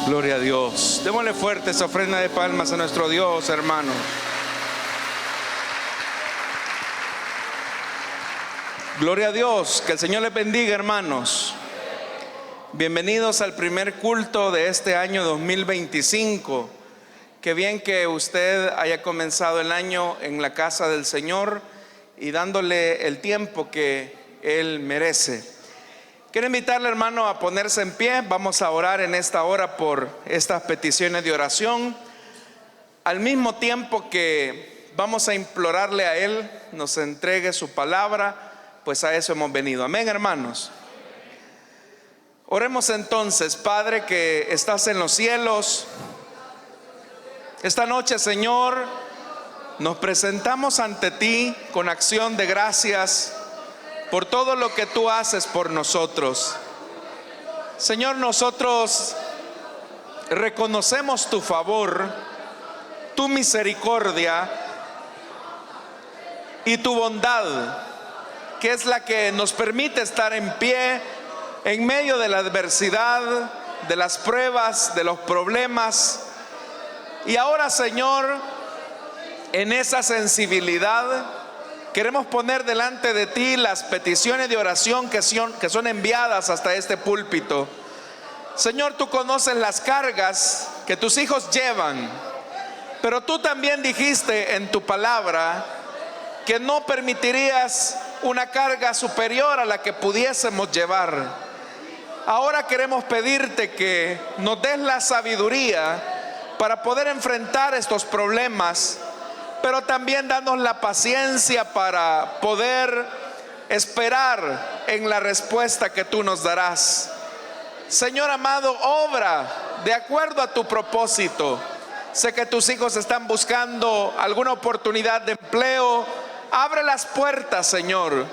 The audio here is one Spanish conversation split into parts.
Gloria a Dios. Démosle fuerte esa ofrenda de palmas a nuestro Dios, hermano. Gloria a Dios. Que el Señor les bendiga, hermanos. Bienvenidos al primer culto de este año 2025. Qué bien que usted haya comenzado el año en la casa del Señor y dándole el tiempo que Él merece. Quiero invitarle, hermano, a ponerse en pie. Vamos a orar en esta hora por estas peticiones de oración. Al mismo tiempo que vamos a implorarle a Él nos entregue su palabra, pues a eso hemos venido. Amén, hermanos. Oremos entonces. Padre que estás en los cielos, esta noche, Señor, nos presentamos ante ti con acción de gracias por todo lo que tú haces por nosotros. Señor, nosotros reconocemos tu favor, tu misericordia y tu bondad, que es la que nos permite estar en pie en medio de la adversidad, de las pruebas, de los problemas. Y ahora, Señor, en esa sensibilidad queremos poner delante de ti las peticiones de oración que son enviadas hasta este púlpito. Señor, tú conoces las cargas que tus hijos llevan, pero tú también dijiste en tu palabra que no permitirías una carga superior a la que pudiésemos llevar. Ahora queremos pedirte que nos des la sabiduría para poder enfrentar estos problemas, pero también danos la paciencia para poder esperar en la respuesta que tú nos darás. Señor amado, obra de acuerdo a tu propósito. Sé que tus hijos están buscando alguna oportunidad de empleo. Abre las puertas, Señor.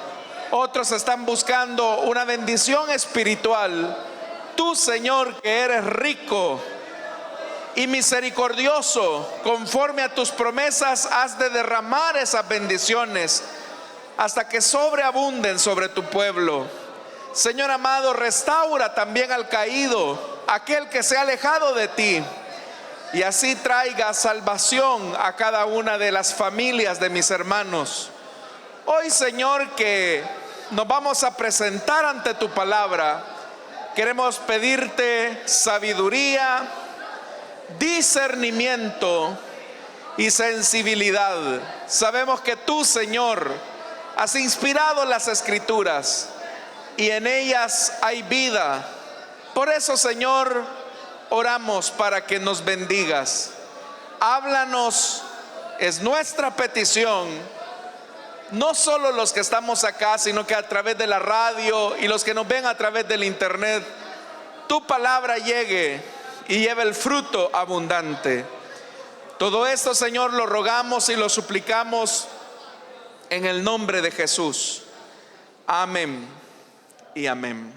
Otros están buscando una bendición espiritual. Tú, Señor, que eres rico y misericordioso, conforme a tus promesas, has de derramar esas bendiciones hasta que sobreabunden sobre tu pueblo. Señor amado, restaura también al caído, aquel que se ha alejado de ti, y así traiga salvación a cada una de las familias de mis hermanos. Hoy, Señor, que nos vamos a presentar ante tu palabra, queremos pedirte sabiduría, discernimiento y sensibilidad. Sabemos que tú, Señor, has inspirado las escrituras y en ellas hay vida. Por eso, Señor, oramos para que nos bendigas. Háblanos, es nuestra petición. No solo los que estamos acá, sino que a través de la radio y los que nos ven a través del internet, tu palabra llegue y lleve el fruto abundante. Todo esto, Señor, lo rogamos y lo suplicamos en el nombre de Jesús. Amén y amén.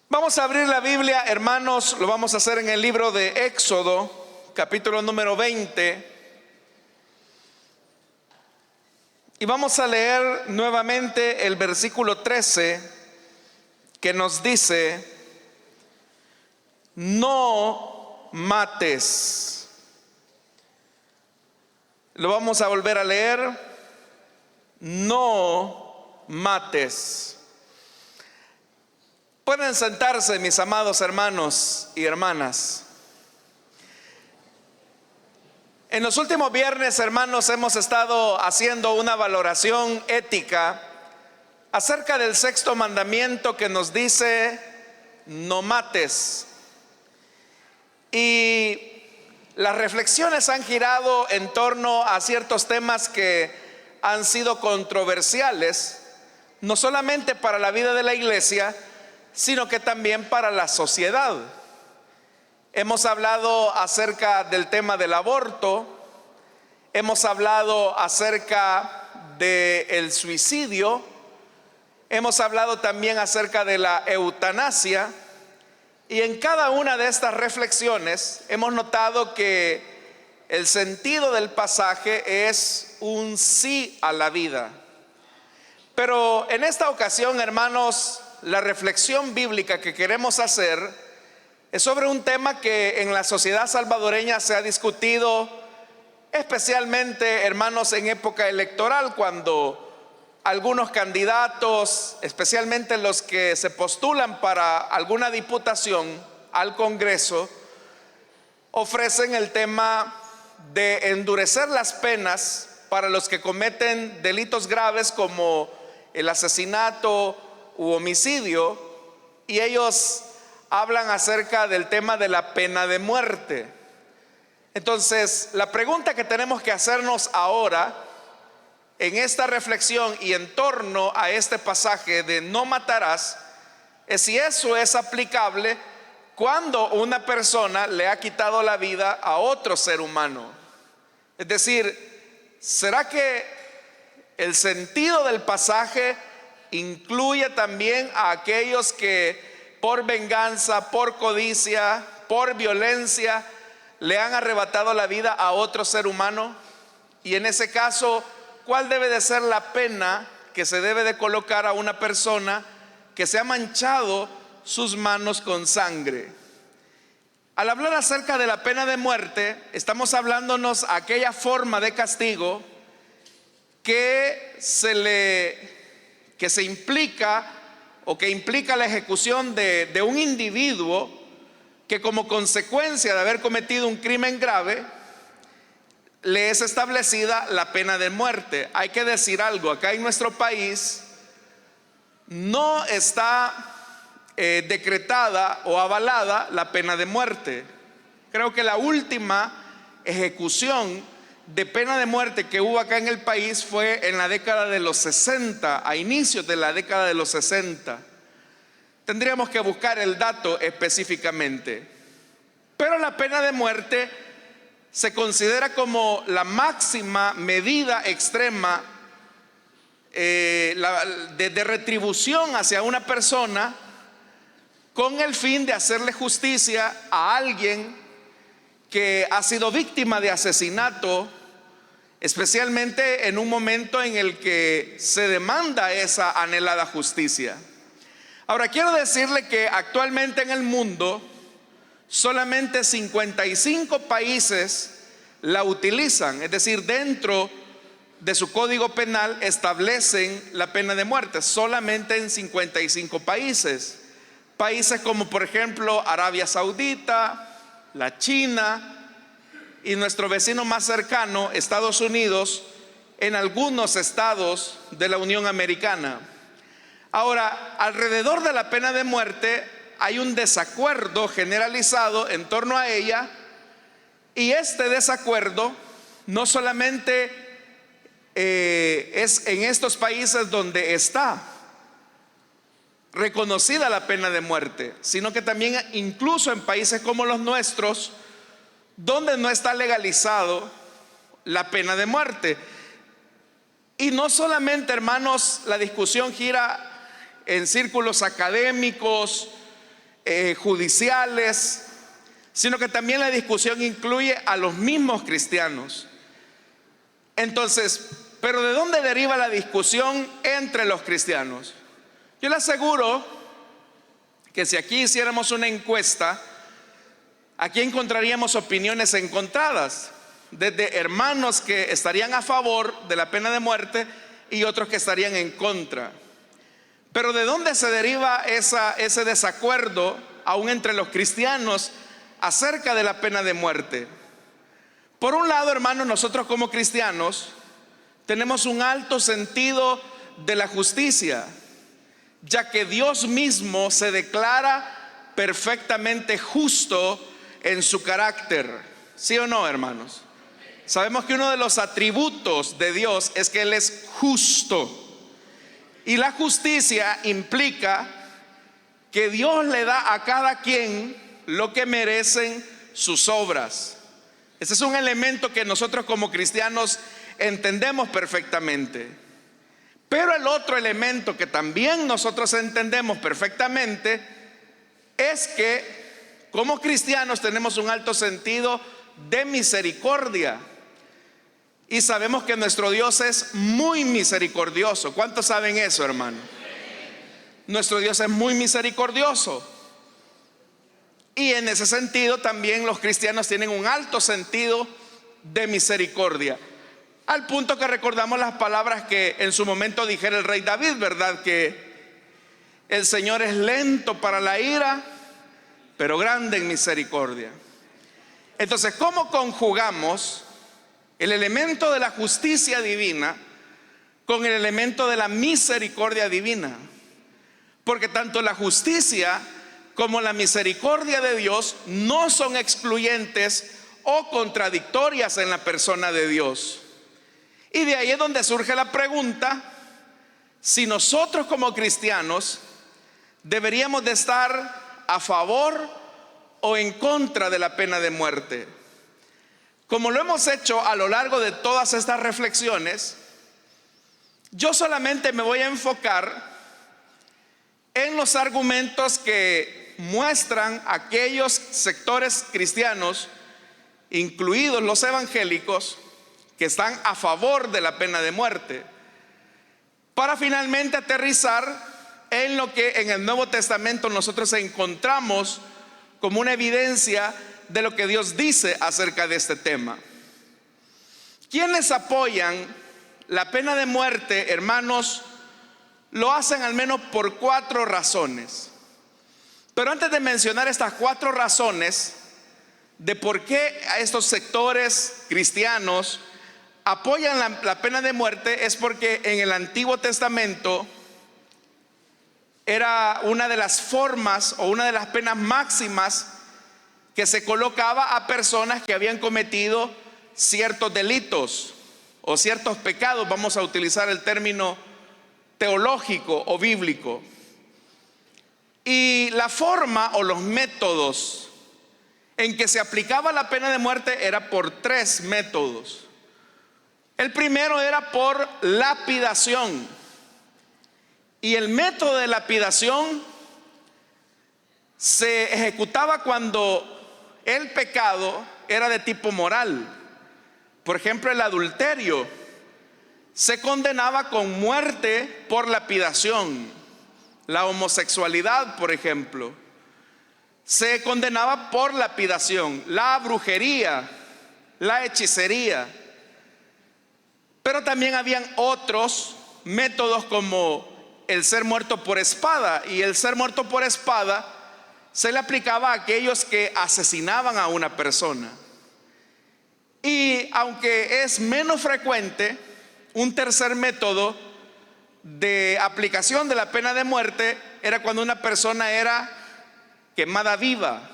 Vamos a abrir la Biblia, hermanos. Lo vamos a hacer en el libro de Éxodo, capítulo número 20. Y vamos a leer nuevamente el versículo 13, que nos dice: no mates. Lo vamos a volver a leer. No mates. Pueden sentarse, mis amados hermanos y hermanas. En los últimos viernes, hermanos, hemos estado haciendo una valoración ética acerca del sexto mandamiento que nos dice: no mates. Y las reflexiones han girado en torno a ciertos temas que han sido controversiales, no solamente para la vida de la iglesia, sino que también para la sociedad. Hemos hablado acerca del tema del aborto, hemos hablado acerca del suicidio, hemos hablado también acerca de la eutanasia. Y en cada una de estas reflexiones hemos notado que el sentido del pasaje es un sí a la vida. Pero en esta ocasión, hermanos, la reflexión bíblica que queremos hacer Es sobre un tema que en la sociedad salvadoreña se ha discutido, especialmente, hermanos, en época electoral, cuando algunos candidatos, especialmente los que se postulan para alguna diputación al Congreso, ofrecen el tema de endurecer las penas para los que cometen delitos graves como el asesinato u homicidio, y ellos hablan acerca del tema de la pena de muerte. Entonces, la pregunta que tenemos que hacernos ahora en esta reflexión y en torno a este pasaje de no matarás es si eso es aplicable cuando una persona le ha quitado la vida a otro ser humano. Es decir, ¿será que el sentido del pasaje incluye también a aquellos que por venganza, por codicia, por violencia le han arrebatado la vida a otro ser humano? Y en ese caso, ¿cuál debe de ser la pena que se debe de colocar a una persona que se ha manchado sus manos con sangre? Al hablar acerca de la pena de muerte, estamos hablándonos a aquella forma de castigo que se implica o que implica la ejecución de un individuo que, como consecuencia de haber cometido un crimen grave, le es establecida la pena de muerte. Hay que decir algo, acá en nuestro país no está decretada o avalada la pena de muerte. Creo que la última ejecución de pena de muerte que hubo acá en el país fue en la década de los 60, a inicios de la década de los 60. Tendríamos que buscar el dato específicamente. Pero la pena de muerte se considera como la máxima medida extrema de retribución hacia una persona, con el fin de hacerle justicia a alguien que ha sido víctima de asesinato, especialmente en un momento en el que se demanda esa anhelada justicia. Ahora, quiero decirle que actualmente en el mundo solamente 55 países la utilizan, es decir, dentro de su código penal establecen la pena de muerte, solamente en 55 países. Países como, por ejemplo, Arabia Saudita, la China y nuestro vecino más cercano, Estados Unidos, en algunos estados de la Unión Americana. Ahora, alrededor de la pena de muerte hay un desacuerdo generalizado en torno a ella, y este desacuerdo no solamente es en estos países donde está reconocida la pena de muerte, sino que también incluso en países como los nuestros, donde no está legalizado la pena de muerte. Y no solamente, hermanos, la discusión gira en círculos académicos, judiciales, sino que también la discusión incluye a los mismos cristianos. Entonces, ¿pero de dónde deriva la discusión entre los cristianos? Yo le aseguro que si aquí hiciéramos una encuesta, aquí encontraríamos opiniones encontradas, desde hermanos que estarían a favor de la pena de muerte y otros que estarían en contra. Pero ¿de dónde se deriva ese desacuerdo aún entre los cristianos acerca de la pena de muerte? Por un lado, hermanos, nosotros como cristianos tenemos un alto sentido de la justicia, ya que Dios mismo se declara perfectamente justo en su carácter. ¿Sí o no, hermanos? Sabemos que uno de los atributos de Dios es que Él es justo. Y la justicia implica que Dios le da a cada quien lo que merecen sus obras. Ese es un elemento que nosotros como cristianos entendemos perfectamente. Pero el otro elemento que también nosotros entendemos perfectamente es que como cristianos tenemos un alto sentido de misericordia. Y sabemos que nuestro Dios es muy misericordioso. ¿Cuántos saben eso, hermano? Nuestro Dios es muy misericordioso. Y en ese sentido también los cristianos tienen un alto sentido de misericordia, al punto que recordamos las palabras que en su momento dijera el rey David, ¿verdad? Que el Señor es lento para la ira, pero grande en misericordia. Entonces, ¿cómo conjugamos el elemento de la justicia divina con el elemento de la misericordia divina? Porque tanto la justicia como la misericordia de Dios no son excluyentes o contradictorias en la persona de Dios. Y de ahí es donde surge la pregunta: si nosotros como cristianos deberíamos de estar a favor o en contra de la pena de muerte. Como lo hemos hecho a lo largo de todas estas reflexiones, yo solamente me voy a enfocar en los argumentos que muestran aquellos sectores cristianos, incluidos los evangélicos, que están a favor de la pena de muerte, para finalmente aterrizar en lo que en el Nuevo Testamento nosotros encontramos como una evidencia de lo que Dios dice acerca de este tema. Quienes apoyan la pena de muerte, hermanos, lo hacen al menos por 4 razones. Pero antes de mencionar estas 4 razones de por qué a estos sectores cristianos apoyan la pena de muerte, es porque en el Antiguo Testamento era una de las formas o una de las penas máximas que se colocaba a personas que habían cometido ciertos delitos o ciertos pecados. Vamos a utilizar el término teológico o bíblico. Y la forma o los métodos en que se aplicaba la pena de muerte era por 3 métodos. El primero era por lapidación. Y el método de lapidación se ejecutaba cuando el pecado era de tipo moral. Por ejemplo, el adulterio se condenaba con muerte por lapidación. La homosexualidad, por ejemplo, se condenaba por lapidación. La brujería, la hechicería. Pero también habían otros métodos como el ser muerto por espada. Y el ser muerto por espada se le aplicaba a aquellos que asesinaban a una persona. Y aunque es menos frecuente, un tercer método de aplicación de la pena de muerte era cuando una persona era quemada viva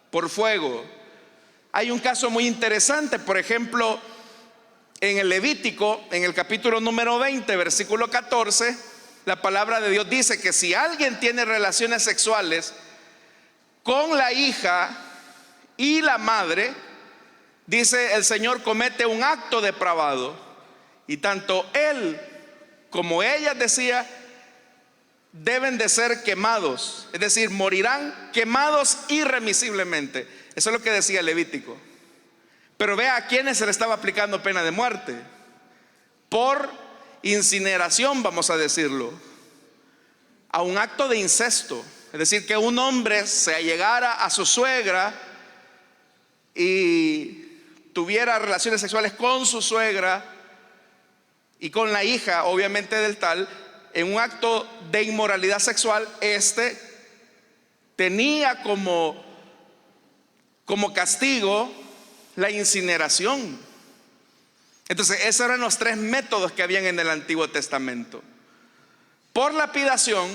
por fuego. Hay un caso muy interesante, por ejemplo, en el Levítico, en el capítulo número 20, versículo 14, la palabra de Dios dice que si alguien tiene relaciones sexuales con la hija y la madre, dice el Señor, comete un acto depravado. Y tanto él como ella, decía, deben de ser quemados, es decir, morirán quemados irremisiblemente. Eso es lo que decía el Levítico. Pero vea a quienes se le estaba aplicando pena de muerte: por incineración, vamos a decirlo, a un acto de incesto. Es decir, que un hombre se allegara a su suegra y tuviera relaciones sexuales con su suegra y con la hija, obviamente, del tal, en un acto de inmoralidad sexual. Tenía como castigo la incineración. Entonces, esos eran los 3 métodos que habían en el Antiguo Testamento: por lapidación,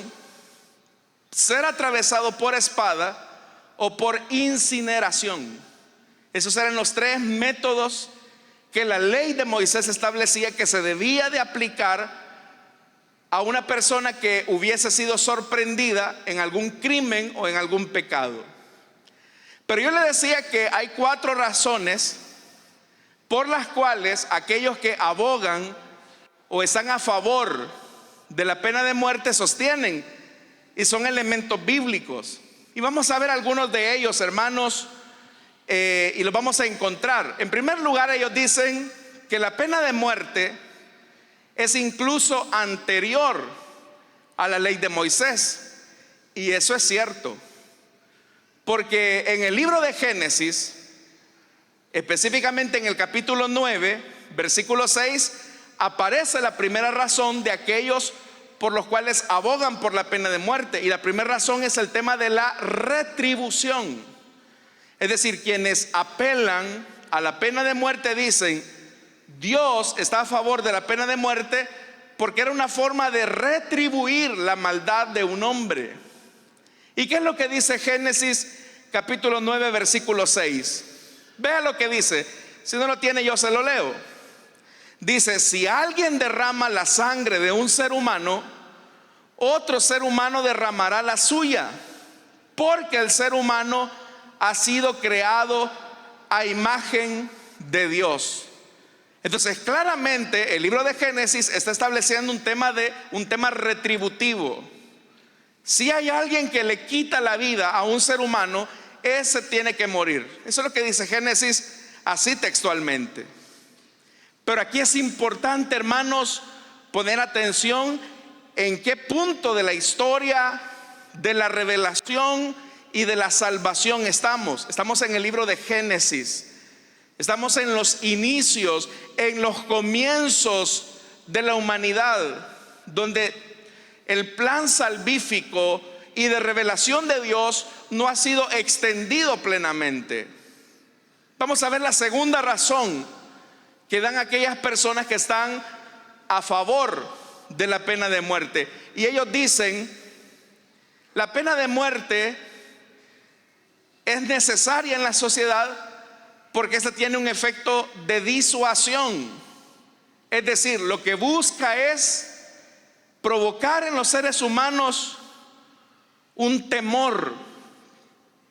ser atravesado por espada o por incineración. Esos eran los 3 métodos que la ley de Moisés establecía que se debía de aplicar a una persona que hubiese sido sorprendida en algún crimen o en algún pecado. Pero yo le decía que hay 4 razones por las cuales aquellos que abogan o están a favor de la pena de muerte sostienen, y son elementos bíblicos. Y vamos a ver algunos de ellos, hermanos, y los vamos a encontrar. En primer lugar, ellos dicen que la pena de muerte es incluso anterior a la ley de Moisés. Y eso es cierto. Porque en el libro de Génesis, específicamente en el capítulo 9, versículo 6, aparece la primera razón de aquellos por los cuales abogan por la pena de muerte. Y la primera razón es el tema de la retribución. Es decir, quienes apelan a la pena de muerte dicen: Dios está a favor de la pena de muerte porque era una forma de retribuir la maldad de un hombre. ¿Y qué es lo que dice Génesis capítulo 9, versículo 6? Vea lo que dice. Si no lo tiene, yo se lo leo. Dice: si alguien derrama la sangre de un ser humano, otro ser humano derramará la suya, porque el ser humano ha sido creado a imagen de Dios. Entonces, claramente el libro de Génesis está estableciendo un tema retributivo. Si hay alguien que le quita la vida a un ser humano, ese tiene que morir. Eso es lo que dice Génesis así textualmente. Pero aquí es importante, hermanos, poner atención en qué punto de la historia, de la revelación y de la salvación estamos. Estamos en el libro de Génesis. Estamos en los inicios, en los comienzos de la humanidad, donde el plan salvífico y de revelación de Dios no ha sido extendido plenamente. Vamos a ver la segunda razón que dan aquellas personas que están a favor de la pena de muerte. Y ellos dicen: la pena de muerte es necesaria en la sociedad porque esta tiene un efecto de disuasión. Es decir, lo que busca es provocar en los seres humanos un temor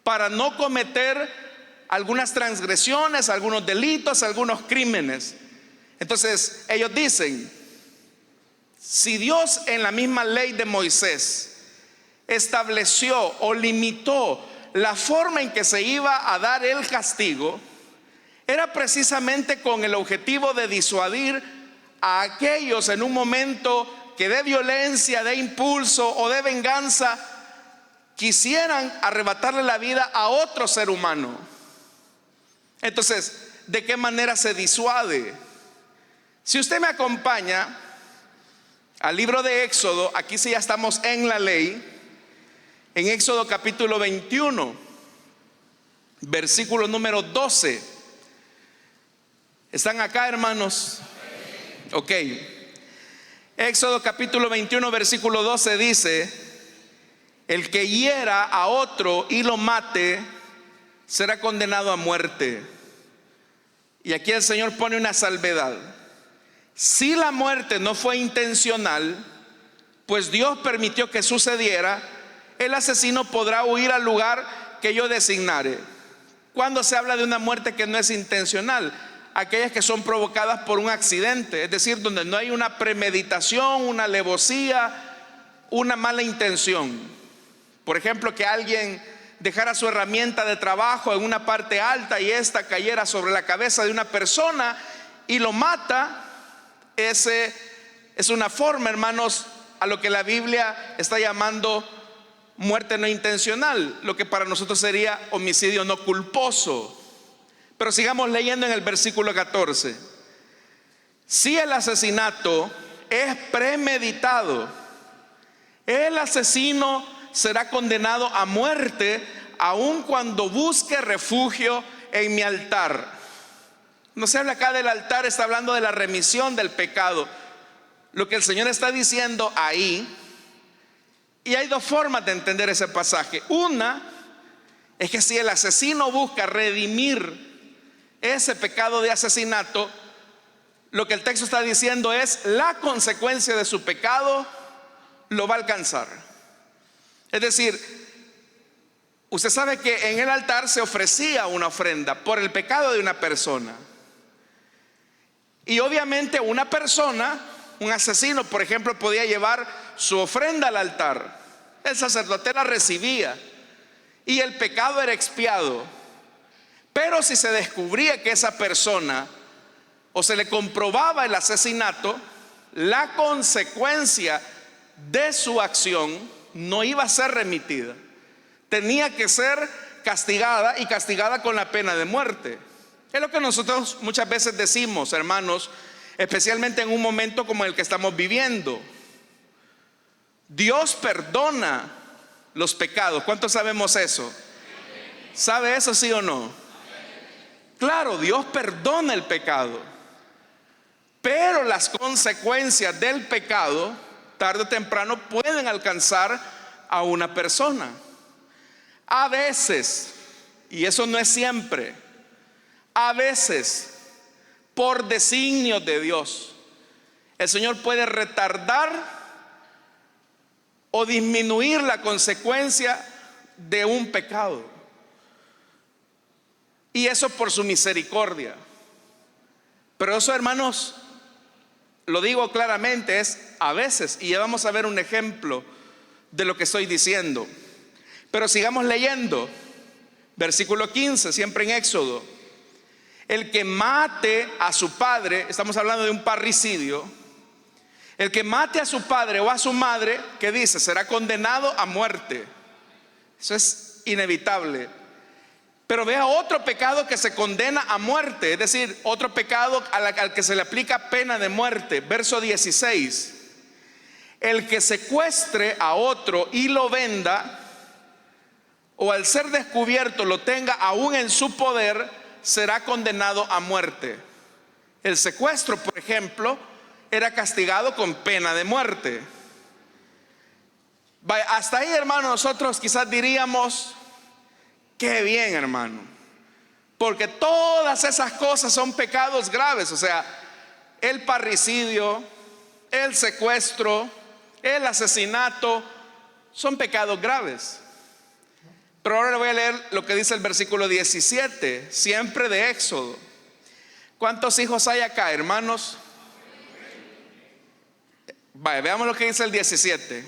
para no cometer algunas transgresiones, algunos delitos, algunos crímenes. Entonces ellos dicen: si Dios en la misma ley de Moisés estableció o limitó la forma en que se iba a dar el castigo, era precisamente con el objetivo de disuadir a aquellos en un momento que de violencia, de impulso o de venganza quisieran arrebatarle la vida a otro ser humano. Entonces, ¿de qué manera se disuade? Si usted me acompaña al libro de Éxodo, aquí sí ya estamos en la ley, en Éxodo capítulo 21, versículo número 12. ¿Están acá, hermanos? Ok. Éxodo capítulo 21, versículo 12 dice: el que hiera a otro y lo mate será condenado a muerte. Y aquí el Señor pone una salvedad: si la muerte no fue intencional, pues Dios permitió que sucediera, el asesino podrá huir al lugar que yo designare. Cuando se habla de una muerte que no es intencional, aquellas que son provocadas por un accidente, es decir, donde no hay una premeditación, una alevosía, una mala intención. Por ejemplo, que alguien dejara su herramienta de trabajo en una parte alta y esta cayera sobre la cabeza de una persona y lo mata. Ese es una forma, hermanos, a lo que la Biblia está llamando muerte no intencional, lo que para nosotros sería homicidio no culposo. Pero sigamos leyendo en el versículo 14. Si el asesinato es premeditado, el asesino será condenado a muerte, aun cuando busque refugio en mi altar. No se habla acá del altar, está hablando de la remisión del pecado. Lo que el Señor está diciendo ahí, y hay dos formas de entender ese pasaje. Una es que si el asesino busca redimir ese pecado de asesinato, lo que el texto está diciendo es: la consecuencia de su pecado lo va a alcanzar. Es decir, usted sabe que en el altar se ofrecía una ofrenda por el pecado de una persona. Y obviamente una persona, un asesino, por ejemplo, podía llevar su ofrenda al altar. El sacerdote la recibía y el pecado era expiado. Pero si se descubría que esa persona, o se le comprobaba el asesinato, la consecuencia de su acción no iba a ser remitida. Tenía que ser castigada, y castigada con la pena de muerte. Es lo que nosotros muchas veces decimos, hermanos, especialmente en un momento como el que estamos viviendo. Dios perdona los pecados. ¿Cuántos sabemos eso? ¿Sabe eso, sí o no? Claro, Dios perdona el pecado, pero las consecuencias del pecado, tarde o temprano, pueden alcanzar a una persona. A veces, y eso no es siempre, a veces, por designio de Dios, el Señor puede retardar o disminuir la consecuencia de un pecado. Y eso por su misericordia. Pero eso, hermanos, lo digo claramente, es a veces. Y ya vamos a ver un ejemplo de lo que estoy diciendo. Pero sigamos leyendo. Versículo 15, siempre en Éxodo. El que mate a su padre, estamos hablando de un parricidio. El que mate a su padre o a su madre, ¿qué dice? Será condenado a muerte. Eso es inevitable. Pero vea otro pecado que se condena a muerte, es decir, otro pecado al que se le aplica pena de muerte. Verso 16. El que secuestre a otro y lo venda, o al ser descubierto lo tenga aún en su poder, será condenado a muerte. El secuestro, por ejemplo, era castigado con pena de muerte. Hasta ahí, hermano, nosotros quizás diríamos: qué bien, hermano, porque todas esas cosas son pecados graves. O sea, el parricidio, el secuestro, el asesinato son pecados graves. Pero ahora le voy a leer lo que dice el versículo 17, siempre de Éxodo. ¿Cuántos hijos hay acá, hermanos? Vaya, veamos lo que dice el 17.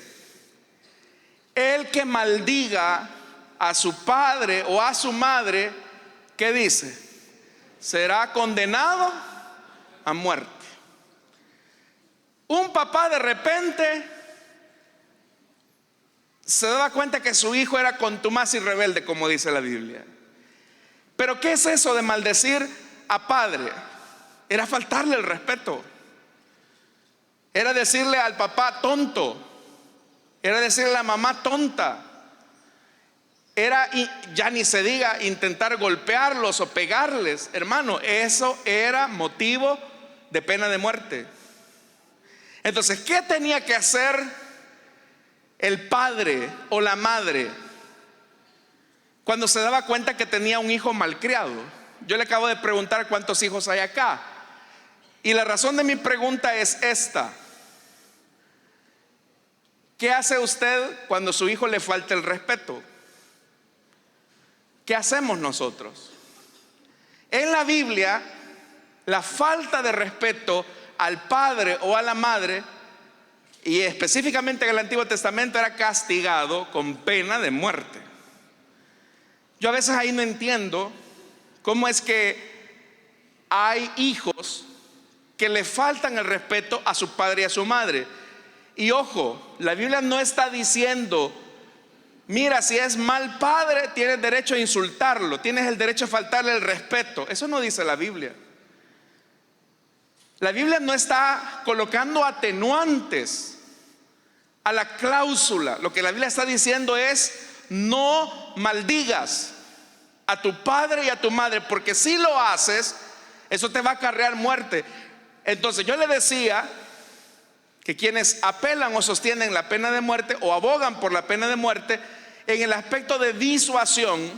El que maldiga a su padre o a su madre, ¿qué dice? Será condenado a muerte. Un papá de repente se daba cuenta que su hijo era contumaz y rebelde, como dice la Biblia. Pero ¿qué es eso de maldecir a padre? Era faltarle el respeto. Era decirle al papá tonto. Era decirle a la mamá tonta. Era, ya ni se diga, intentar golpearlos o pegarles. Hermano, eso era motivo de pena de muerte. Entonces, ¿qué tenía que hacer el padre o la madre cuando se daba cuenta que tenía un hijo malcriado? Yo le acabo de preguntar cuántos hijos hay acá, y la razón de mi pregunta es esta: ¿qué hace usted cuando su hijo le falta el respeto? ¿Qué hacemos nosotros? En la Biblia, la falta de respeto al padre o a la madre, y específicamente en el Antiguo Testamento, era castigado con pena de muerte. Yo a veces ahí no entiendo cómo es que hay hijos que le faltan el respeto a su padre y a su madre. Y ojo, la Biblia no está diciendo: mira, si es mal padre, tienes derecho a insultarlo, tienes el derecho a faltarle el respeto. Eso no dice la Biblia. La Biblia no está colocando atenuantes a la cláusula. Lo que la Biblia está diciendo es: no maldigas a tu padre y a tu madre, porque si lo haces, eso te va a acarrear muerte. Entonces yo le decía que quienes apelan o sostienen la pena de muerte o abogan por la pena de muerte, en el aspecto de disuasión,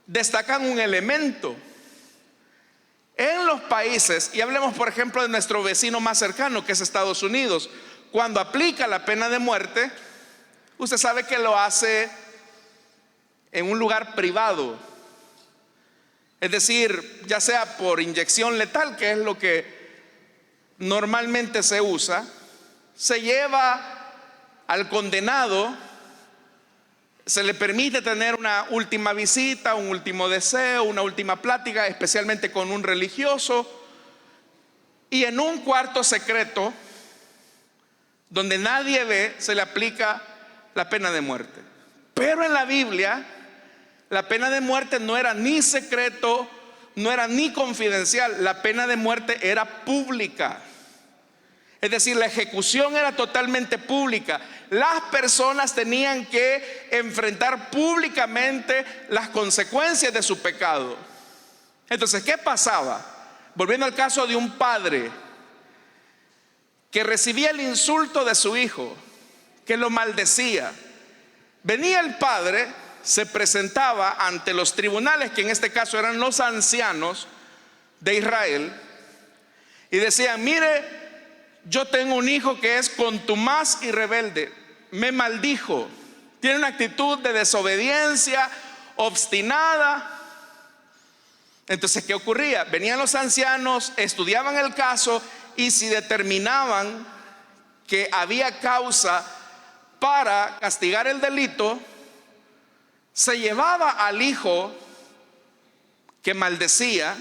destacan un elemento. En los países, y hablemos por ejemplo de nuestro vecino más cercano, que es Estados Unidos, cuando aplica la pena de muerte, usted sabe que lo hace en un lugar privado. Es decir, ya sea por inyección letal, que es lo que normalmente se usa, se lleva al condenado, se le permite tener una última visita, un último deseo, una última plática, especialmente con un religioso, y en un cuarto secreto donde nadie ve, se le aplica la pena de muerte. Pero en la Biblia La pena de muerte no era ni secreto, no era ni confidencial. La pena de muerte era pública. Es decir, la ejecución era totalmente pública. Las personas tenían que enfrentar públicamente las consecuencias de su pecado. Entonces, ¿qué pasaba? Volviendo al caso de un padre que recibía el insulto de su hijo, que lo maldecía. Venía el padre, se presentaba ante los tribunales, que en este caso eran los ancianos de Israel, y decía: mire, yo tengo un hijo que es contumaz y rebelde, me maldijo, tiene una actitud de desobediencia, obstinada. Entonces, ¿qué ocurría? Venían los ancianos, estudiaban el caso, y si determinaban que había causa para castigar el delito, se llevaba al hijo que maldecía.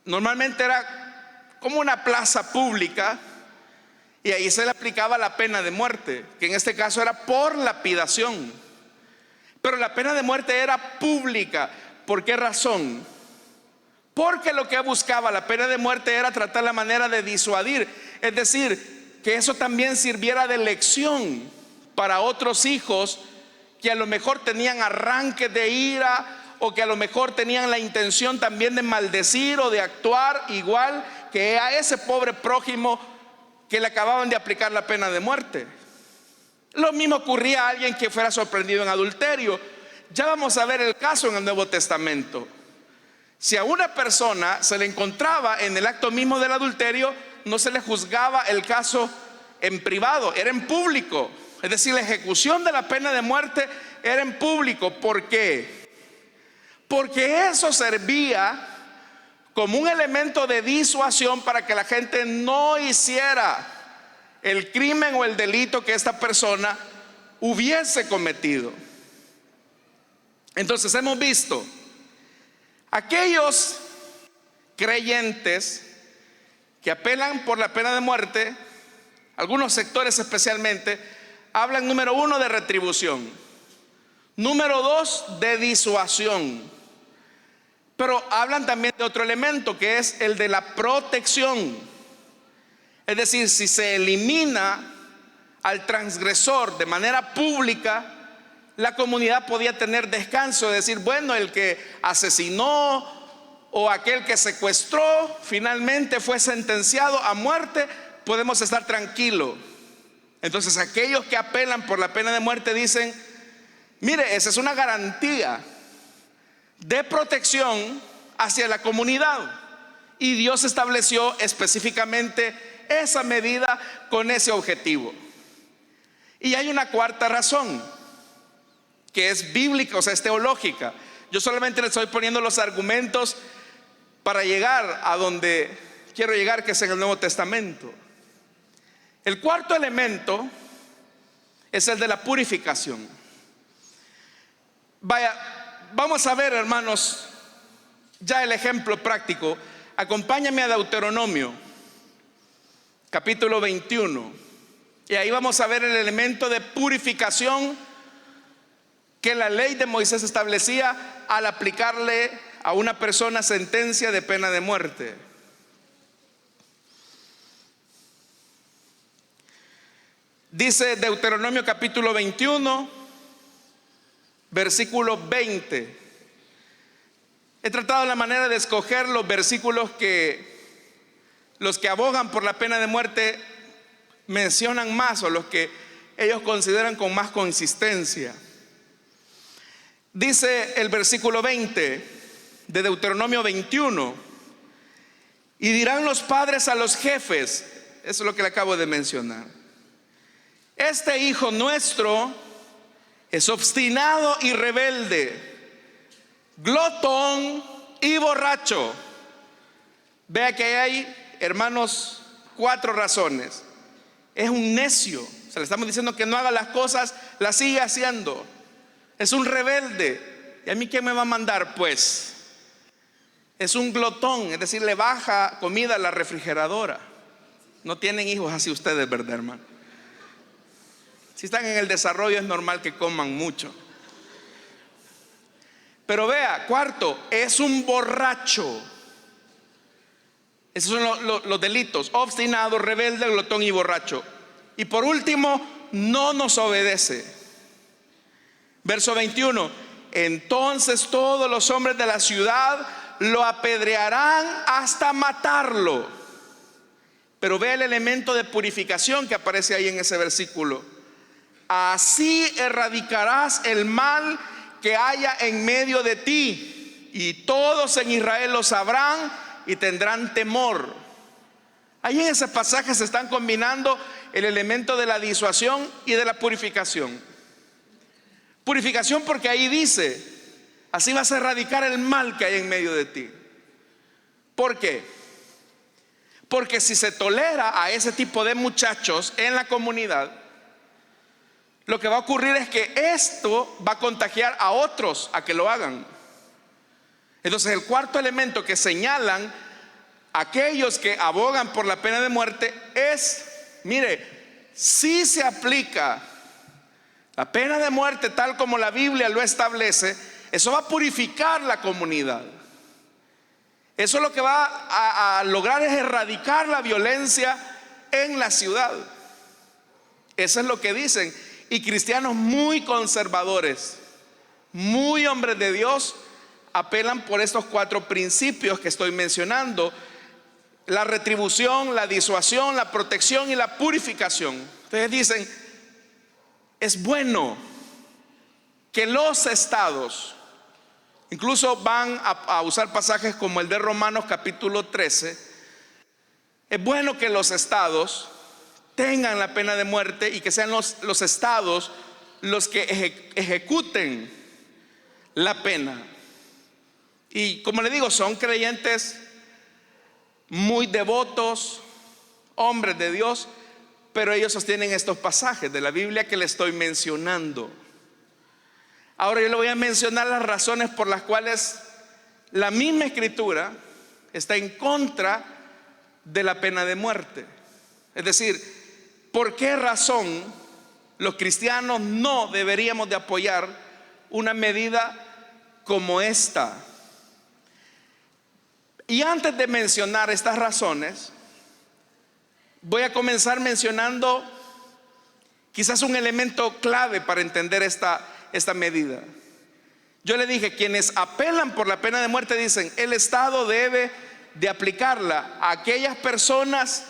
Normalmente era como una plaza pública, y ahí se le aplicaba la pena de muerte, que en este caso era por lapidación. Pero la pena de muerte era pública. ¿Por qué razón? Porque lo que buscaba la pena de muerte era tratar la manera de disuadir, es decir, que eso también sirviera de lección para otros hijos que a lo mejor tenían arranques de ira, o que a lo mejor tenían la intención también de maldecir o de actuar igual que a ese pobre prójimo que le acababan de aplicar la pena de muerte. Lo mismo ocurría a alguien que fuera sorprendido en adulterio. Ya vamos a ver el caso en el Nuevo Testamento. Si a una persona se le encontraba en el acto mismo del adulterio, no se le juzgaba el caso en privado, era en público. Es decir, la ejecución de la pena de muerte era en público. ¿Por qué? Porque eso servía como un elemento de disuasión para que la gente no hiciera el crimen o el delito que esta persona hubiese cometido. Entonces hemos visto aquellos creyentes que apelan por la pena de muerte. Algunos sectores especialmente hablan, número uno, de retribución, número dos, de disuasión. Pero hablan también de otro elemento, que es el de la protección. Es decir, si se elimina al transgresor de manera pública, la comunidad podía tener descanso, de decir: bueno, el que asesinó o aquel que secuestró finalmente fue sentenciado a muerte, podemos estar tranquilos. Entonces aquellos que apelan por la pena de muerte dicen: mire, esa es una garantía de protección hacia la comunidad, y Dios estableció específicamente esa medida con ese objetivo. Y hay una cuarta razón, que es bíblica, o sea, es teológica. Yo solamente le estoy poniendo los argumentos para llegar a donde quiero llegar, que es en el Nuevo Testamento. El cuarto elemento es el de la purificación. Vamos a ver, hermanos, ya el ejemplo práctico. Acompáñame a Deuteronomio capítulo 21, y ahí vamos a ver el elemento de purificación que la ley de Moisés establecía al aplicarle a una persona sentencia de pena de muerte. Dice Deuteronomio capítulo 21, versículo 20. He tratado la manera de escoger los versículos que los que abogan por la pena de muerte mencionan más, o los que ellos consideran con más consistencia. Dice el versículo 20 de Deuteronomio 21: y dirán los padres a los jefes, eso es lo que le acabo de mencionar: este hijo nuestro es obstinado y rebelde, glotón y borracho. Vea que hay, hermanos, 4 razones. Es un necio, o sea, le estamos diciendo que no haga las cosas, las sigue haciendo. Es un rebelde. ¿Y a mí quién me va a mandar? Pues es un glotón, es decir, le baja comida a la refrigeradora. No tienen hijos así ustedes, ¿verdad, hermano? Si están en el desarrollo es normal que coman mucho. Pero vea, cuarto, es un borracho. Esos son los delitos: obstinado, rebelde, glotón y borracho. Y por último, no nos obedece. Verso 21: entonces todos los hombres de la ciudad lo apedrearán hasta matarlo. Pero vea el elemento de purificación que aparece ahí en ese versículo: así erradicarás el mal que haya en medio de ti, y todos en Israel lo sabrán y tendrán temor. Ahí en ese pasaje se están combinando el elemento de la disuasión y de la purificación. Purificación porque ahí dice: así vas a erradicar el mal que hay en medio de ti. ¿Por qué? Porque si se tolera a ese tipo de muchachos en la comunidad, lo que va a ocurrir es que esto va a contagiar a otros a que lo hagan. Entonces el cuarto elemento que señalan aquellos que abogan por la pena de muerte es: mire, si se aplica la pena de muerte tal como la Biblia lo establece, eso va a purificar la comunidad. Eso lo que va a lograr es erradicar la violencia en la ciudad. Eso es lo que dicen. Y cristianos muy conservadores, muy hombres de Dios, apelan por estos cuatro principios que estoy mencionando: la retribución, la disuasión, la protección y la purificación. Entonces dicen: es bueno que los estados, incluso van a usar pasajes como el de Romanos capítulo 13, es bueno que los estados tengan la pena de muerte y que sean los estados los que ejecuten la pena. Y como le digo, son creyentes muy devotos, hombres de Dios, pero ellos sostienen estos pasajes de la Biblia que le estoy mencionando. Ahora yo le voy a mencionar las razones por las cuales la misma Escritura está en contra de la pena de muerte. Es decir, ¿por qué razón los cristianos no deberíamos de apoyar una medida como esta? Y antes de mencionar estas razones, voy a comenzar mencionando quizás un elemento clave para entender esta medida. Yo le dije: quienes apelan por la pena de muerte dicen: el Estado debe de aplicarla a aquellas personas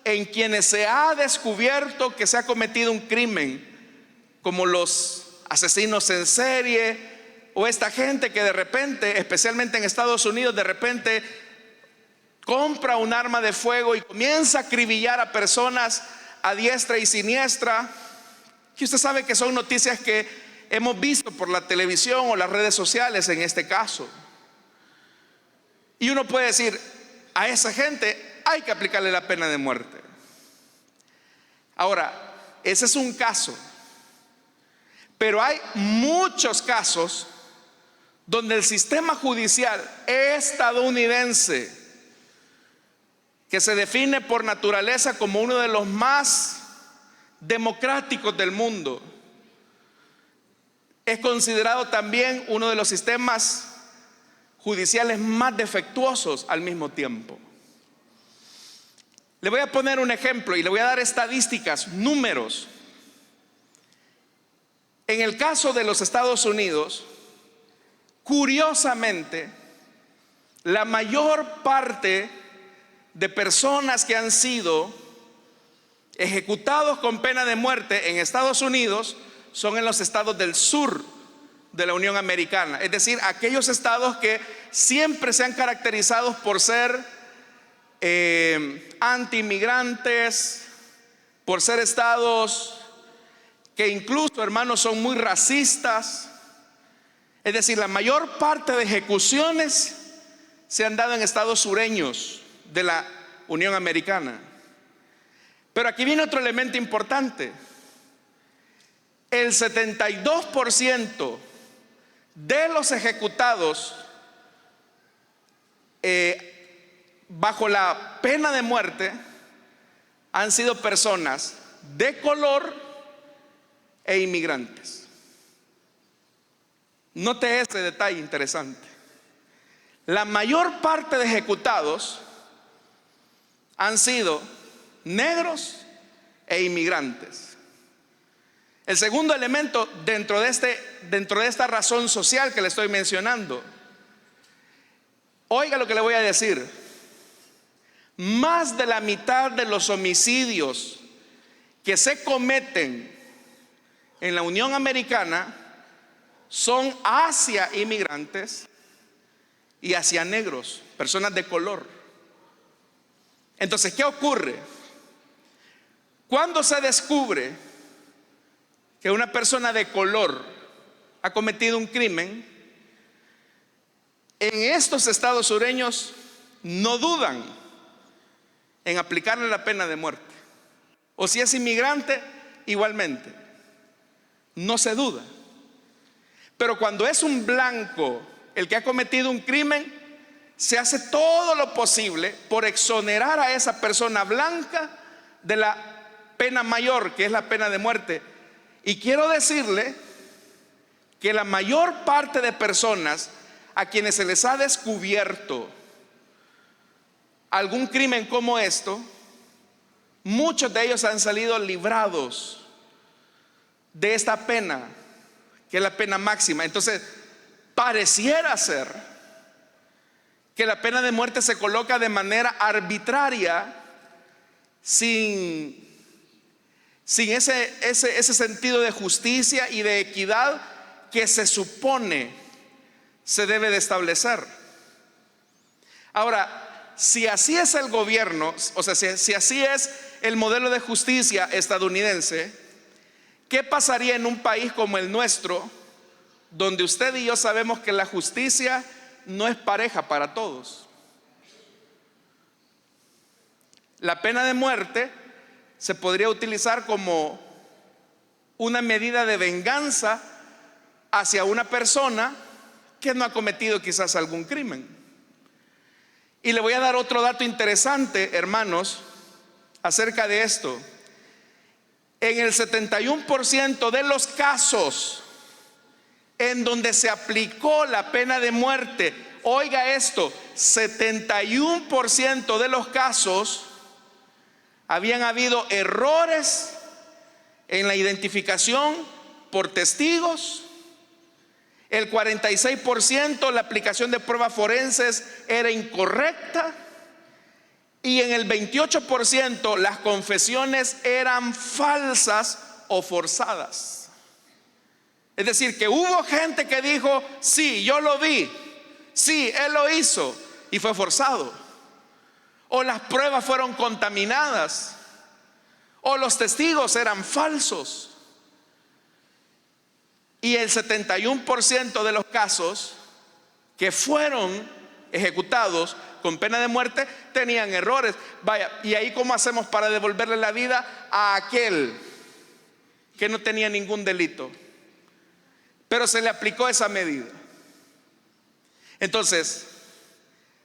en quienes se ha descubierto que se ha cometido un crimen, como los asesinos en serie, o esta gente que de repente, especialmente en Estados Unidos, de repente compra un arma de fuego y comienza a acribillar a personas a diestra y siniestra. Y usted sabe que son noticias que hemos visto por la televisión o las redes sociales en este caso. Y uno puede decir: a esa gente hay que aplicarle la pena de muerte. Ahora, ese es un caso, pero hay muchos casos donde el sistema judicial estadounidense, que se define por naturaleza como uno de los más democráticos del mundo, es considerado también uno de los sistemas judiciales más defectuosos al mismo tiempo. Le voy a poner un ejemplo y le voy a dar estadísticas, números. En el caso de los Estados Unidos, curiosamente, la mayor parte de personas que han sido ejecutados con pena de muerte en Estados Unidos son en los estados del sur de la Unión Americana. Es decir, aquellos estados que siempre se han caracterizado por ser anti-inmigrantes, por ser estados que incluso, hermanos, son muy racistas. Es decir, la mayor parte de ejecuciones se han dado en estados sureños de la Unión Americana. Pero aquí viene otro elemento importante: el 72% de los ejecutados bajo la pena de muerte han sido personas de color e inmigrantes. Note ese detalle interesante. La mayor parte de ejecutados han sido negros e inmigrantes. El segundo elemento dentro de esta razón social que le estoy mencionando, oiga lo que le voy a decir: más de la mitad de los homicidios que se cometen en la Unión Americana son hacia inmigrantes y hacia negros, personas de color. Entonces, ¿qué ocurre? Cuando se descubre que una persona de color ha cometido un crimen, en estos estados sureños no dudan en aplicarle la pena de muerte. O si es inmigrante, igualmente, no se duda. Pero cuando es un blanco el que ha cometido un crimen, se hace todo lo posible por exonerar a esa persona blanca de la pena mayor, que es la pena de muerte. Y quiero decirle que la mayor parte de personas a quienes se les ha descubierto algún crimen como esto, muchos de ellos han salido librados de esta pena, que es la pena máxima. Entonces, pareciera ser que la pena de muerte se coloca de manera arbitraria, sin ese sentido de justicia y de equidad que se supone se debe de establecer. Ahora, si así es el gobierno, o sea, si así es el modelo de justicia estadounidense, ¿qué pasaría en un país como el nuestro, donde usted y yo sabemos que la justicia no es pareja para todos? La pena de muerte se podría utilizar como una medida de venganza hacia una persona que no ha cometido quizás algún crimen. Y le voy a dar otro dato interesante, hermanos, acerca de esto. En el 71% de los casos en donde se aplicó la pena de muerte, oiga esto, 71% de los casos habían habido errores en la identificación por testigos. El 46% la aplicación de pruebas forenses era incorrecta. Y en el 28% las confesiones eran falsas o forzadas. Es decir, que hubo gente que dijo: sí, yo lo vi, sí, él lo hizo, y fue forzado. O las pruebas fueron contaminadas, o los testigos eran falsos. Y el 71% de los casos que fueron ejecutados con pena de muerte tenían errores. Vaya, ¿y ahí cómo hacemos para devolverle la vida a aquel que no tenía ningún delito, pero se le aplicó esa medida? Entonces,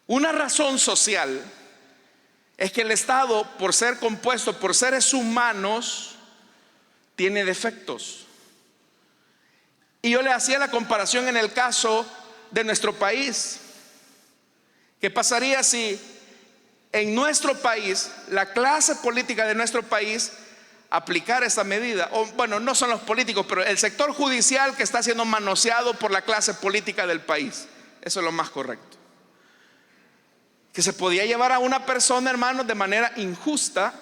una razón social es que el Estado, por ser compuesto por seres humanos, tiene defectos. Y yo le hacía la comparación en el caso de nuestro país. ¿Qué pasaría si en nuestro país, la clase política de nuestro país, aplicara esa medida? O bueno, no son los políticos, pero el sector judicial que está siendo manoseado por la clase política del país. Eso es lo más correcto. Que se podía llevar a una persona, hermanos, de manera injusta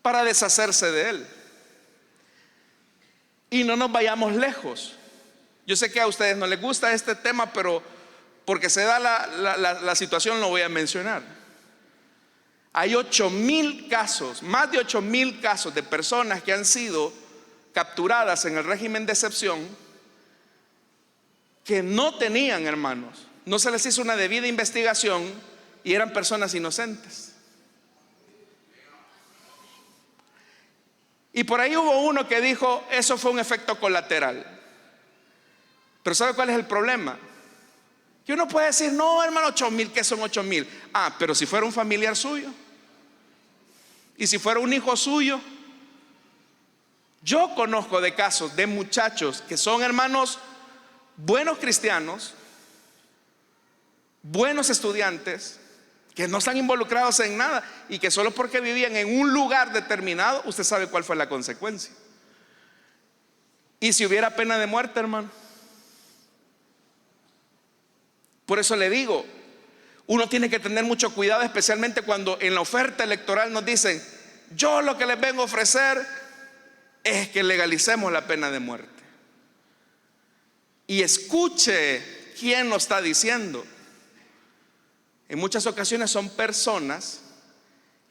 para deshacerse de él. Y no nos vayamos lejos. Yo sé que a ustedes no les gusta este tema, pero porque se da la situación lo voy a mencionar. Hay 8,000 casos, más de 8,000 casos de personas que han sido capturadas en el régimen de excepción, que no tenían, hermanos, no se les hizo una debida investigación y eran personas inocentes. Y por ahí hubo uno que dijo: eso fue un efecto colateral. Pero ¿sabe cuál es el problema? Que uno puede decir: no, hermano, 8,000, ¿qué son 8,000? Ah, pero si fuera un familiar suyo, y si fuera un hijo suyo. Yo conozco de casos de muchachos que son, hermanos, buenos cristianos, buenos estudiantes, que no están involucrados en nada y que solo porque vivían en un lugar determinado, usted sabe cuál fue la consecuencia. Y si hubiera pena de muerte, hermano. Por eso le digo, uno tiene que tener mucho cuidado, especialmente cuando en la oferta electoral nos dicen: yo lo que les vengo a ofrecer es que legalicemos la pena de muerte. Y escuche quién lo está diciendo. En muchas ocasiones son personas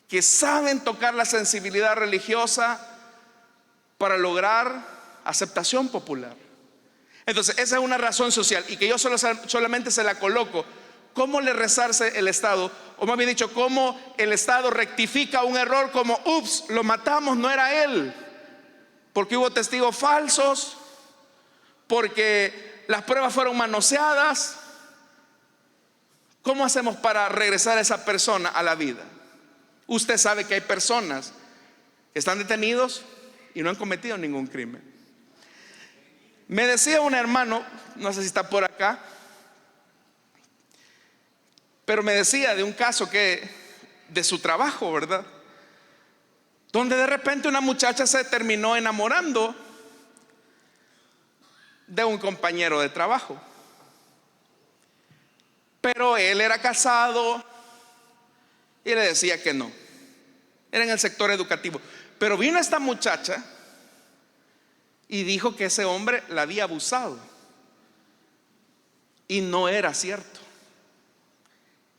que saben tocar la sensibilidad religiosa para lograr aceptación popular. Entonces esa es una razón social, y que yo solamente se la coloco. ¿Cómo le resarce el Estado? O más bien dicho, ¿cómo el Estado rectifica un error como: ups, lo matamos, no era él? Porque hubo testigos falsos, porque las pruebas fueron manoseadas. ¿Cómo hacemos para regresar a esa persona a la vida? Usted sabe que hay personas que están detenidos y no han cometido ningún crimen. Me decía un hermano, no sé si está por acá, pero me decía de un caso de su trabajo, ¿verdad? Donde de repente una muchacha se terminó enamorando de un compañero de trabajo. Pero él era casado y le decía que no. Era en el sector educativo. Pero vino esta muchacha y dijo que ese hombre la había abusado. Y no era cierto.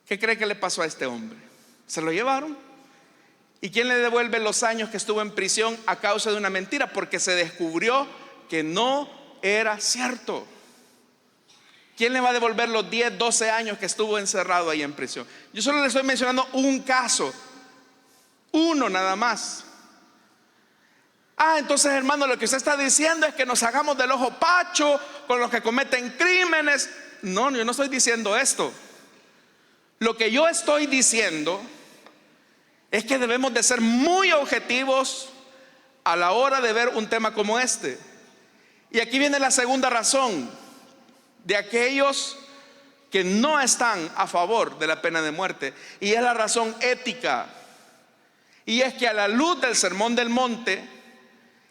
¿Qué cree que le pasó a este hombre? Se lo llevaron. ¿Y quién le devuelve los años que estuvo en prisión a causa de una mentira? Porque se descubrió que no era cierto. ¿Quién le va a devolver los 10, 12 años que estuvo encerrado ahí en prisión? Yo solo le estoy mencionando un caso, uno nada más. Entonces, hermano, lo que usted está diciendo es que nos hagamos del ojo pacho con los que cometen crímenes. No, yo no estoy diciendo esto. Lo que yo estoy diciendo es que debemos de ser muy objetivos a la hora de ver un tema como este. Y aquí viene la segunda razón de aquellos que no están a favor de la pena de muerte, y es la razón ética. Y es que a la luz del Sermón del Monte,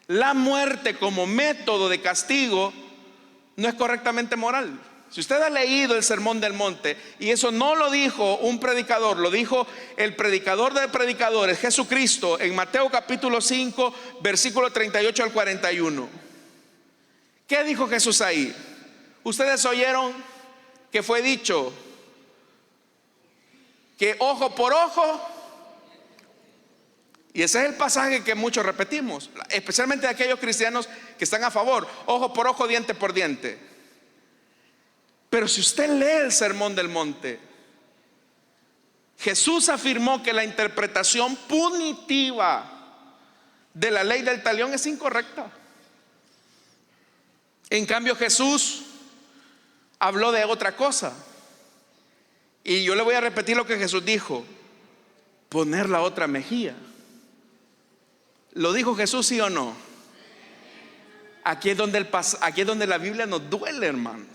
la muerte como método de castigo no es correctamente moral. Si usted ha leído el Sermón del Monte, y eso no lo dijo un predicador, lo dijo el predicador de predicadores, Jesucristo, en Mateo capítulo 5, versículo 38 al 41. ¿Qué dijo Jesús ahí? Ustedes oyeron que fue dicho que ojo por ojo, y ese es el pasaje que muchos repetimos, especialmente aquellos cristianos que están a favor: ojo por ojo, diente por diente. Pero si usted lee el Sermón del Monte, Jesús afirmó que la interpretación punitiva de la ley del talión es incorrecta. En cambio, Jesús habló de otra cosa. Y yo le voy a repetir lo que Jesús dijo: poner la otra mejilla. ¿Lo dijo Jesús, sí o no? Aquí es donde la Biblia nos duele, hermanos.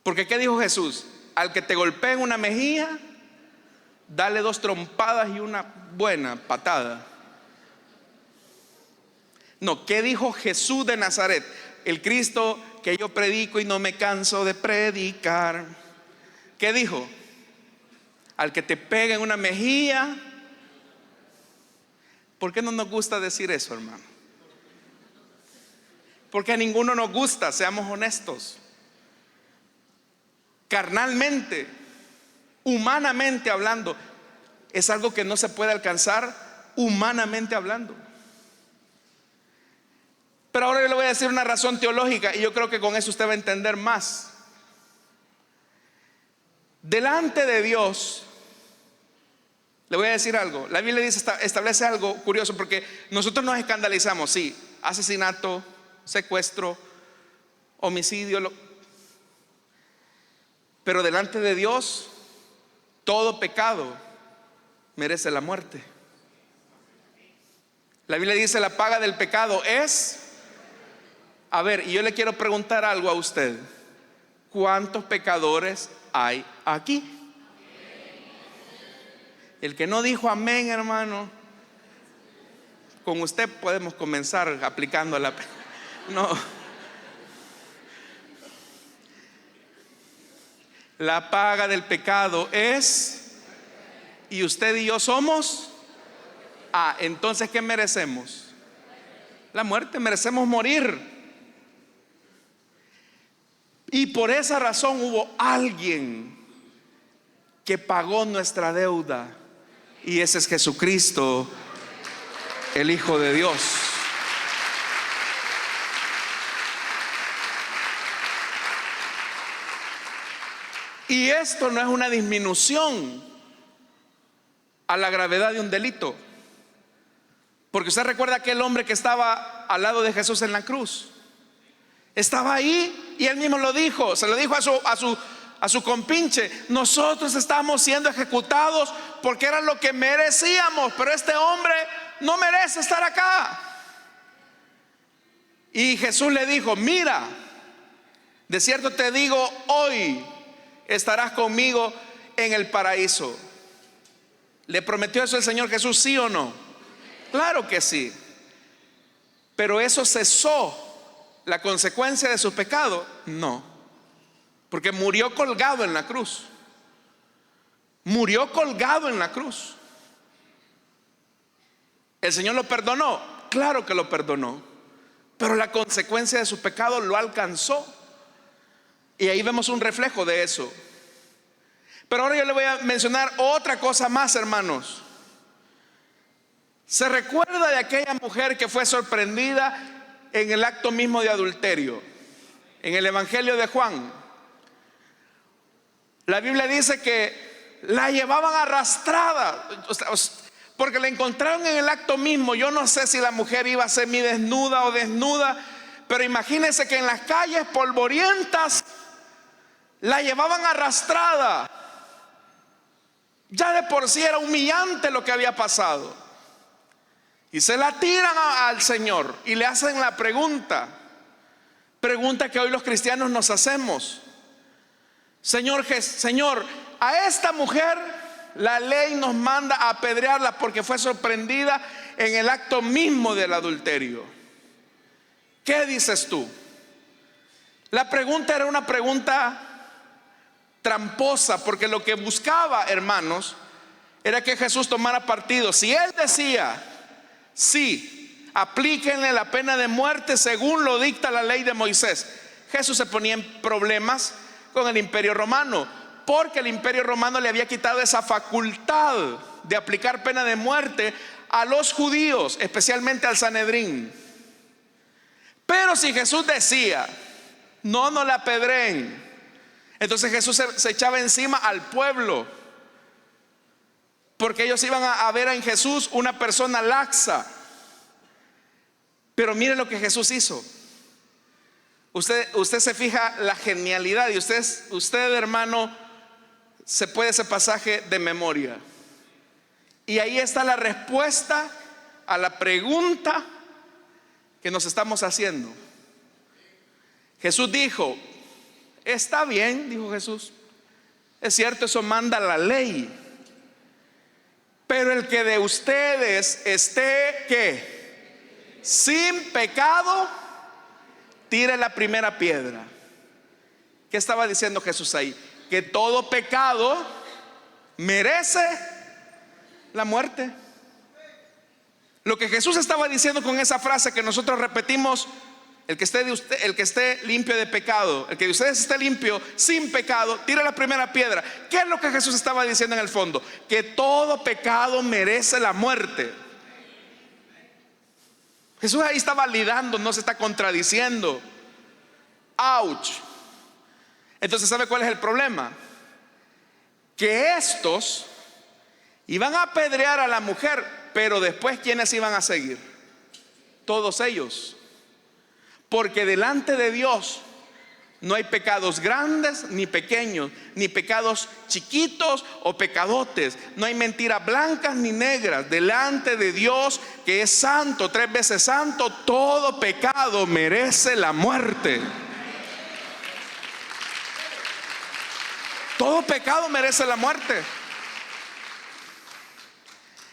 Porque ¿qué dijo Jesús? Al que te golpee en una mejilla, dale 2 trompadas y una buena patada. No, ¿qué dijo Jesús de Nazaret? El Cristo que yo predico y no me canso de predicar. ¿Qué dijo? Al que te pegue en una mejilla. ¿Por qué no nos gusta decir eso, hermano? Porque a ninguno nos gusta, seamos honestos. Carnalmente, humanamente hablando, es algo que no se puede alcanzar humanamente hablando. Pero ahora yo le voy a decir una razón teológica, y yo creo que con eso usted va a entender más. Delante de Dios, le voy a decir algo. La Biblia dice, establece algo curioso, porque nosotros nos escandalizamos, sí, asesinato, secuestro, homicidio, pero delante de Dios, todo pecado merece la muerte. La Biblia dice: la paga del pecado es A ver, y yo le quiero preguntar algo a usted. ¿Cuántos pecadores hay aquí? El que no dijo amén, hermano, con usted podemos comenzar aplicando la... No. La paga del pecado es... ¿Y usted y yo somos? Entonces, ¿qué merecemos? La muerte, merecemos morir. Y por esa razón hubo alguien que pagó nuestra deuda, y ese es Jesucristo, el Hijo de Dios. Y esto no es una disminución a la gravedad de un delito, porque usted recuerda aquel hombre que estaba al lado de Jesús en la cruz. Estaba ahí y él mismo lo dijo, se lo dijo a su compinche: nosotros estamos siendo ejecutados porque era lo que merecíamos, pero este hombre no merece estar acá. Y Jesús le dijo: mira, de cierto te digo, hoy estarás conmigo en el paraíso. ¿Le prometió eso el Señor Jesús, sí o no? Claro que sí. Pero eso cesó la consecuencia de su pecado, no, porque murió colgado en la cruz. Murió colgado en la cruz. ¿El Señor lo perdonó? Claro que lo perdonó, pero la consecuencia de su pecado lo alcanzó. Y ahí vemos un reflejo de eso. Pero ahora yo le voy a mencionar otra cosa más, hermanos. ¿Se recuerda de aquella mujer que fue sorprendida en el acto mismo de adulterio? En el Evangelio de Juan, la Biblia dice que la llevaban arrastrada, porque la encontraron en el acto mismo. Yo no sé si la mujer iba semidesnuda o desnuda, pero imagínense que en las calles polvorientas la llevaban arrastrada. Ya de por sí era humillante lo que había pasado. Y se la tiran al Señor y le hacen la pregunta que hoy los cristianos nos hacemos: Señor, a esta mujer la ley nos manda a apedrearla porque fue sorprendida en el acto mismo del adulterio. ¿Qué dices tú? La pregunta era una pregunta tramposa, porque lo que buscaba, hermanos, era que Jesús tomara partido. Si él decía: sí, aplíquenle la pena de muerte según lo dicta la ley de Moisés, Jesús se ponía en problemas con el Imperio Romano, porque el Imperio Romano le había quitado esa facultad de aplicar pena de muerte a los judíos, especialmente al Sanedrín. Pero si Jesús decía: no la apedreen, entonces Jesús se echaba encima al pueblo, porque ellos iban a ver en Jesús una persona laxa. Pero miren lo que Jesús hizo. Usted se fija la genialidad, y usted, hermano, se puede ese pasaje de memoria. Y ahí está la respuesta a la pregunta que nos estamos haciendo. Jesús dijo: está bien, dijo Jesús, es cierto, eso manda la ley, pero el que de ustedes esté, ¿qué? Sin pecado, tire la primera piedra. ¿Qué estaba diciendo Jesús ahí? Que todo pecado merece la muerte. Lo que Jesús estaba diciendo con esa frase que nosotros repetimos: el que esté limpio de pecado, el que de ustedes esté limpio sin pecado, tire la primera piedra. ¿Qué es lo que Jesús estaba diciendo en el fondo? Que todo pecado merece la muerte. Jesús ahí está validando, no se está contradiciendo. ¡Auch! Entonces, ¿sabe cuál es el problema? Que estos iban a apedrear a la mujer, pero después, ¿quiénes iban a seguir? Todos ellos. Porque delante de Dios No hay pecados grandes ni pequeños, ni pecados chiquitos o pecadotes. No hay mentiras blancas ni negras. Delante de Dios, que es santo, 3 veces santo, todo pecado merece la muerte. Todo pecado merece la muerte.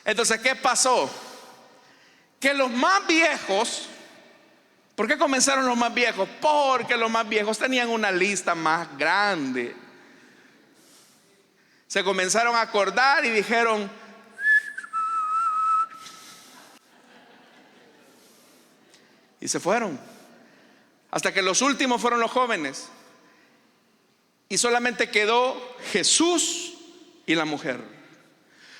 Entonces, ¿qué pasó? Que los más viejos, ¿por qué comenzaron los más viejos? Porque los más viejos tenían una lista más grande. Se comenzaron a acordar y dijeron: y se fueron. Hasta que los últimos fueron los jóvenes. Y solamente quedó Jesús y la mujer.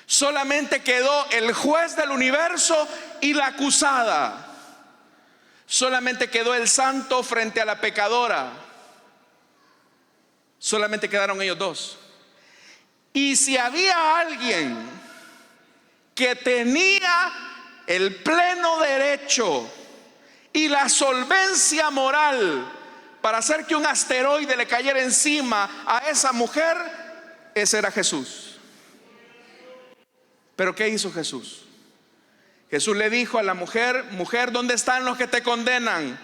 Solamente quedó el juez del universo y la acusada. Solamente quedó el santo frente a la pecadora. Solamente quedaron ellos dos. Y si había alguien que tenía el pleno derecho y la solvencia moral para hacer que un asteroide le cayera encima a esa mujer, ese era Jesús. Pero ¿qué hizo Jesús? Jesús le dijo a la mujer: mujer, ¿dónde están los que te condenan?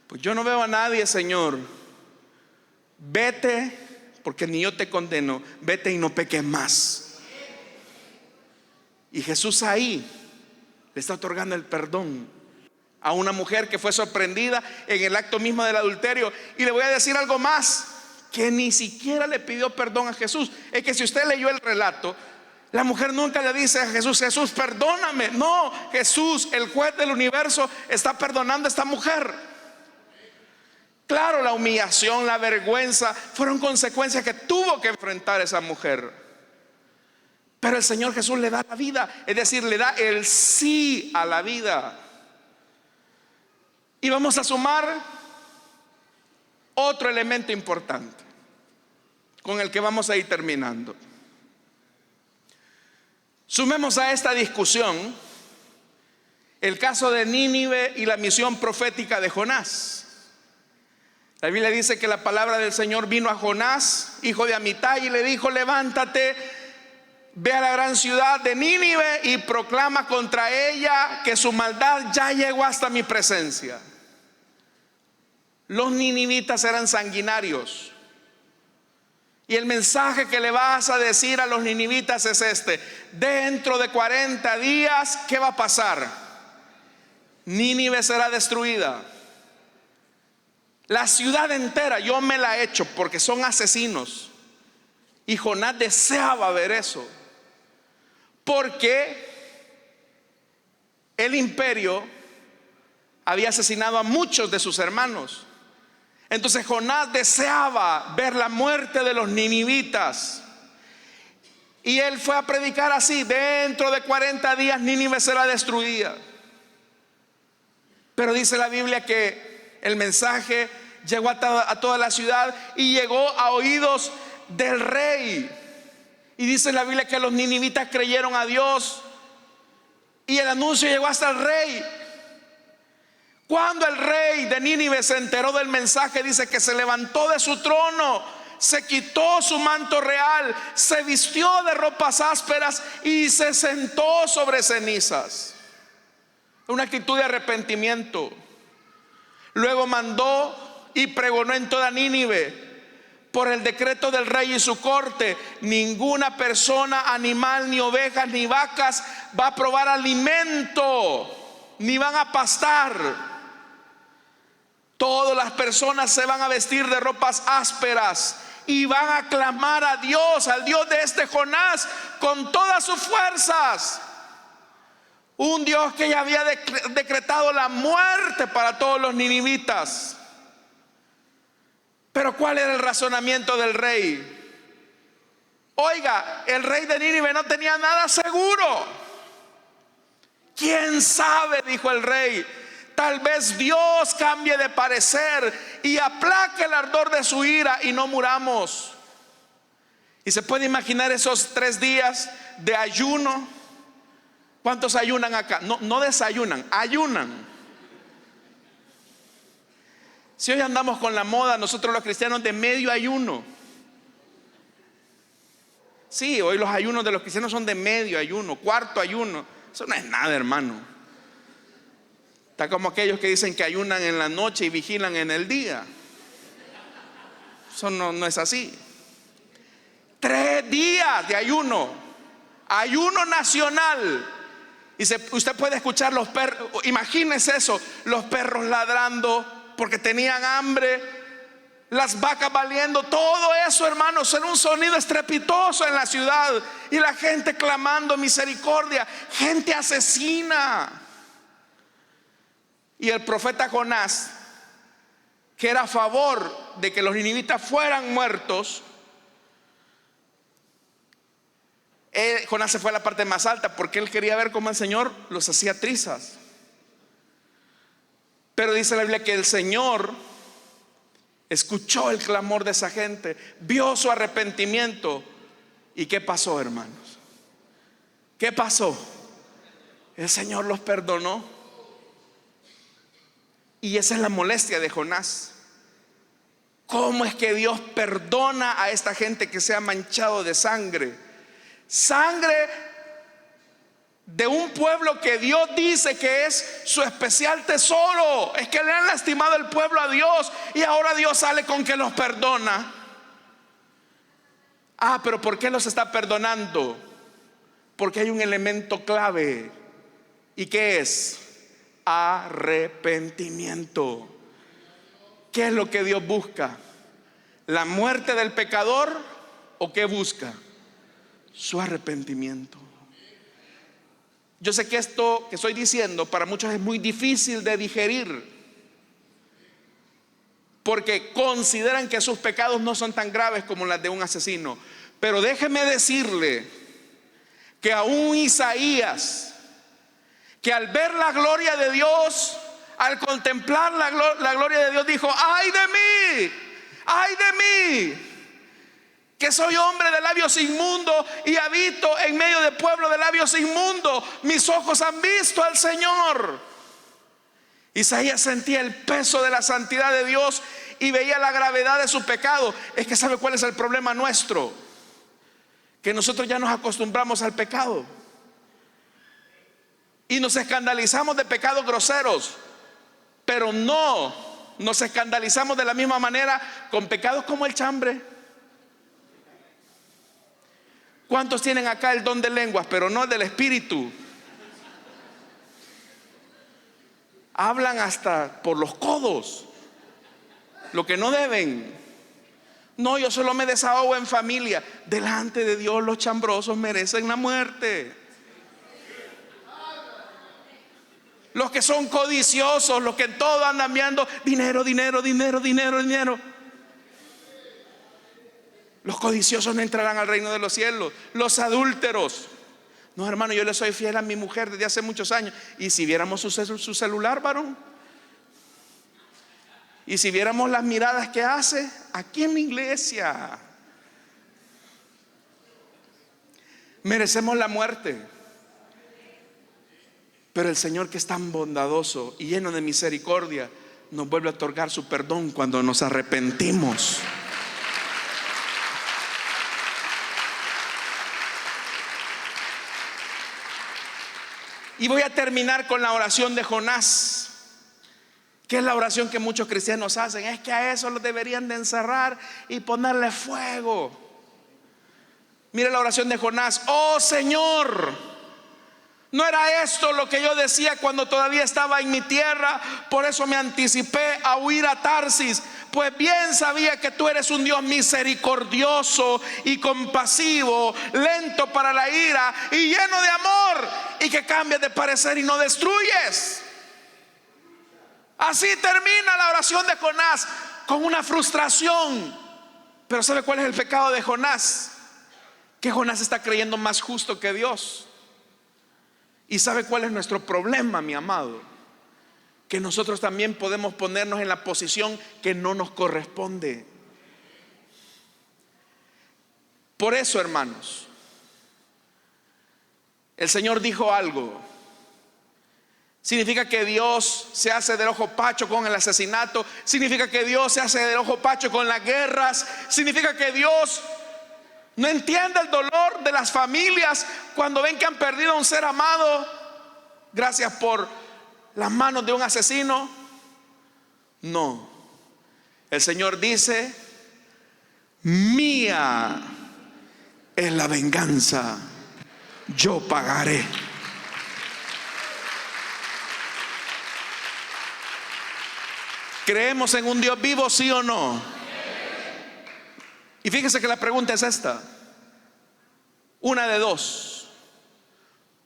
Pues yo no veo a nadie, Señor. Vete, porque ni yo te condeno. Vete y no peques más. Y Jesús ahí le está otorgando el perdón a una mujer que fue sorprendida en el acto mismo del adulterio. Y le voy a decir algo más, que ni siquiera le pidió perdón a Jesús. Es que si usted leyó el relato, la mujer nunca le dice a Jesús: Jesús, perdóname. No, Jesús, el juez del universo, está perdonando a esta mujer. Claro, la humillación, la vergüenza fueron consecuencias que tuvo que enfrentar esa mujer. Pero el Señor Jesús le da la vida, es decir, le da el sí a la vida. Y vamos a sumar otro elemento importante con el que vamos a ir terminando. Sumemos a esta discusión el caso de Nínive y la misión profética de Jonás. La Biblia dice que la palabra del Señor vino a Jonás, hijo de Amitai, y le dijo: levántate, ve a la gran ciudad de Nínive y proclama contra ella que su maldad ya llegó hasta mi presencia. Los ninivitas eran sanguinarios. Y el mensaje que le vas a decir a los ninivitas es este: dentro de 40 días, ¿qué va a pasar? Nínive será destruida. La ciudad entera, yo me la he hecho, porque son asesinos. Y Jonás deseaba ver eso, porque el imperio había asesinado a muchos de sus hermanos. Entonces Jonás deseaba ver la muerte de los ninivitas. Y él fue a predicar así: dentro de 40 días Nínive será destruida. Pero dice la Biblia que el mensaje llegó a toda la ciudad y llegó a oídos del rey. Y dice la Biblia que los ninivitas creyeron a Dios y el anuncio llegó hasta el rey. Cuando el rey de Nínive se enteró del mensaje, dice que se levantó de su trono, se quitó su manto real, se vistió de ropas ásperas y se sentó sobre cenizas. Una actitud de arrepentimiento. Luego mandó y pregonó en toda Nínive: por el decreto del rey y su corte, ninguna persona, animal, ni ovejas, ni vacas va a probar alimento, ni van a pastar. Todas las personas se van a vestir de ropas ásperas y van a clamar a Dios, al Dios de este Jonás, con todas sus fuerzas. Un Dios que ya había decretado la muerte para todos los ninivitas. Pero ¿cuál era el razonamiento del rey? Oiga, el rey de Nínive no tenía nada seguro. ¿Quién sabe?, dijo el rey. Tal vez Dios cambie de parecer y aplaque el ardor de su ira y no muramos. Y se puede imaginar esos 3 días de ayuno. ¿Cuántos ayunan acá? No desayunan, ayunan. Si hoy andamos con la moda, nosotros los cristianos, de medio ayuno. Sí, hoy los ayunos de los cristianos son de medio ayuno, cuarto ayuno. Eso no es nada, hermano. Está como aquellos que dicen que ayunan en la noche y vigilan en el día. Eso no es así. 3 días de ayuno, ayuno nacional. Y usted puede escuchar los perros, imagínese eso, los perros ladrando porque tenían hambre, las vacas valiendo, todo eso, hermanos, era un sonido estrepitoso en la ciudad, y la gente clamando misericordia, gente asesina. Y el profeta Jonás, que era a favor de que los ninivitas fueran muertos, Jonás se fue a la parte más alta porque él quería ver cómo el Señor los hacía trizas. Pero dice la Biblia que el Señor escuchó el clamor de esa gente, vio su arrepentimiento. ¿Y qué pasó, hermanos? ¿Qué pasó? El Señor los perdonó. Y esa es la molestia de Jonás. ¿Cómo es que Dios perdona a esta gente que se ha manchado de sangre? Sangre de un pueblo que Dios dice que es su especial tesoro. Es que le han lastimado el pueblo a Dios, y ahora Dios sale con que los perdona. Pero ¿por qué los está perdonando? Porque hay un elemento clave. ¿Y qué es? Arrepentimiento. ¿Qué es lo que Dios busca? ¿La muerte del pecador o qué busca? Su arrepentimiento. Yo sé que esto que estoy diciendo para muchos es muy difícil de digerir, porque consideran que sus pecados no son tan graves como las de un asesino. Pero déjeme decirle que aún Isaías, que al ver la gloria de Dios, al contemplar la gloria de Dios, dijo: ay de mí, que soy hombre de labios inmundos y habito en medio de pueblo de labios inmundos. Mis ojos han visto al Señor. Isaías sentía el peso de la santidad de Dios y veía la gravedad de su pecado. Es que ¿sabe cuál es el problema nuestro? Que nosotros ya nos acostumbramos al pecado y nos escandalizamos de pecados groseros, pero no nos escandalizamos de la misma manera con pecados como el chambre. ¿Cuántos tienen acá el don de lenguas, pero no del espíritu? Hablan hasta por los codos lo que no deben. No, yo solo me desahogo en familia. Delante de Dios los chambrosos merecen la muerte. Los que son codiciosos, los que en todo andan viendo dinero. Los codiciosos no entrarán al reino de los cielos. Los adúlteros. No, hermano, yo le soy fiel a mi mujer desde hace muchos años. Y si viéramos su celular, varón, y si viéramos las miradas que hace aquí en la iglesia, merecemos la muerte. Pero el Señor, que es tan bondadoso y lleno de misericordia, nos vuelve a otorgar su perdón cuando nos arrepentimos. Y voy a terminar con la oración de Jonás, que es la oración que muchos cristianos hacen. Es que a eso los deberían de encerrar y ponerle fuego. Mire la oración de Jonás: oh Señor, ¿no era esto lo que yo decía cuando todavía estaba en mi tierra? Por eso me anticipé a huir a Tarsis, pues bien sabía que tú eres un Dios misericordioso y compasivo, lento para la ira y lleno de amor, y que cambias de parecer y no destruyes. Así termina la oración de Jonás, con una frustración. Pero ¿sabe cuál es el pecado de Jonás? Que Jonás está creyendo más justo que Dios. ¿Y sabe cuál es nuestro problema, mi amado? Que nosotros también podemos ponernos en la posición que no nos corresponde. Por eso, hermanos, el Señor dijo algo: Significa que Dios se hace del ojo pacho con el asesinato. Significa que Dios se hace del ojo pacho con las guerras. Significa que Dios no entiende el dolor de las familias cuando ven que han perdido a un ser amado gracias por las manos de un asesino. No. El Señor dice: mía es la venganza, yo pagaré. ¿Creemos en un Dios vivo, sí o no? Y fíjese que la pregunta es esta: una de dos.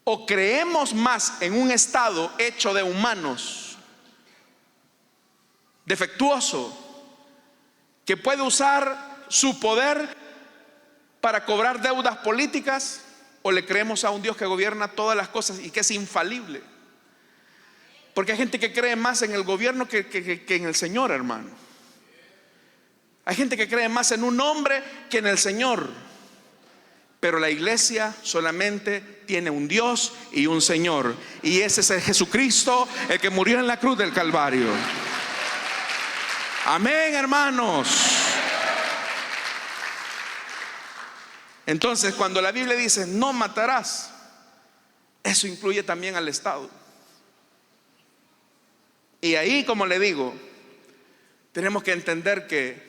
O creemos más en un Estado hecho de humanos, defectuoso, que puede usar su poder para cobrar deudas políticas, o le creemos a un Dios que gobierna todas las cosas y que es infalible. Porque hay gente que cree más en el gobierno que en el Señor, hermano. Hay gente que cree más en un hombre que en el Señor. Pero la iglesia solamente tiene un Dios y un Señor, y ese es el Jesucristo, el que murió en la cruz del Calvario. Amén, hermanos. Entonces, cuando la Biblia dice no matarás, eso incluye también al Estado. Y ahí, como le digo, tenemos que entender que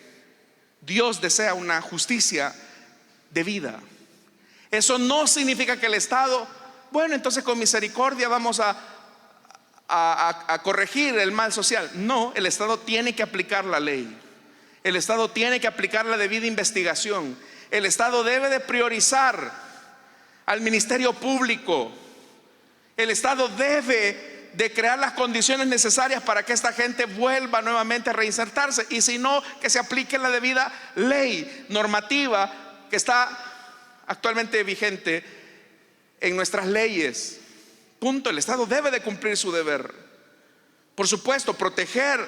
Dios desea una justicia de vida. Eso no significa que el Estado, bueno, entonces con misericordia vamos a corregir el mal social. No, el Estado tiene que aplicar la ley. El Estado tiene que aplicar la debida investigación. El Estado debe de priorizar al ministerio público. El Estado debe de crear las condiciones necesarias para que esta gente vuelva nuevamente a reinsertarse, y si no, que se aplique la debida ley normativa que está actualmente vigente en nuestras leyes. Punto. El Estado debe de cumplir su deber. Por supuesto, proteger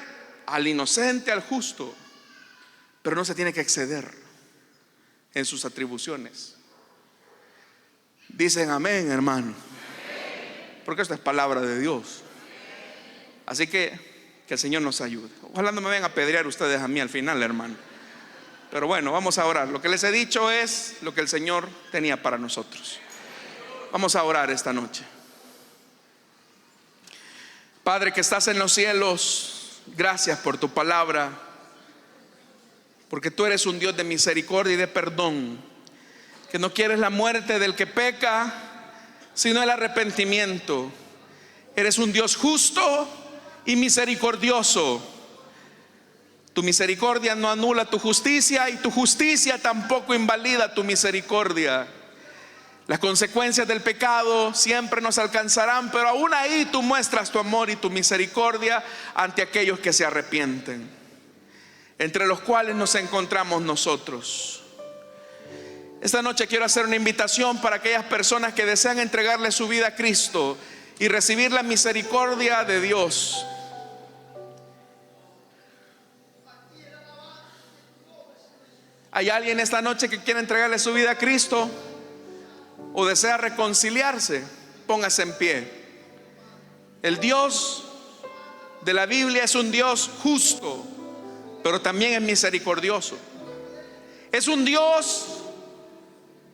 al inocente, al justo, pero no se tiene que exceder en sus atribuciones. Dicen amén, hermano, porque esta es palabra de Dios. Así que el Señor nos ayude. Ojalá no me vengan a apedrear ustedes a mí al final, hermano. Pero bueno, vamos a orar. Lo que les he dicho es lo que el Señor tenía para nosotros. Vamos a orar esta noche. Padre que estás en los cielos, gracias por tu palabra, porque tú eres un Dios de misericordia y de perdón, que no quieres la muerte del que peca, sino el arrepentimiento. Eres un Dios justo y misericordioso. Tu misericordia no anula tu justicia, y tu justicia tampoco invalida tu misericordia. Las consecuencias del pecado siempre nos alcanzarán, pero aún ahí tú muestras tu amor y tu misericordia ante aquellos que se arrepienten, entre los cuales nos encontramos nosotros. Esta noche quiero hacer una invitación para aquellas personas que desean entregarle su vida a Cristo y recibir la misericordia de Dios. ¿Hay alguien esta noche que quiere entregarle su vida a Cristo o desea reconciliarse? Póngase en pie. El Dios de la Biblia es un Dios justo, pero también es misericordioso. Es un Dios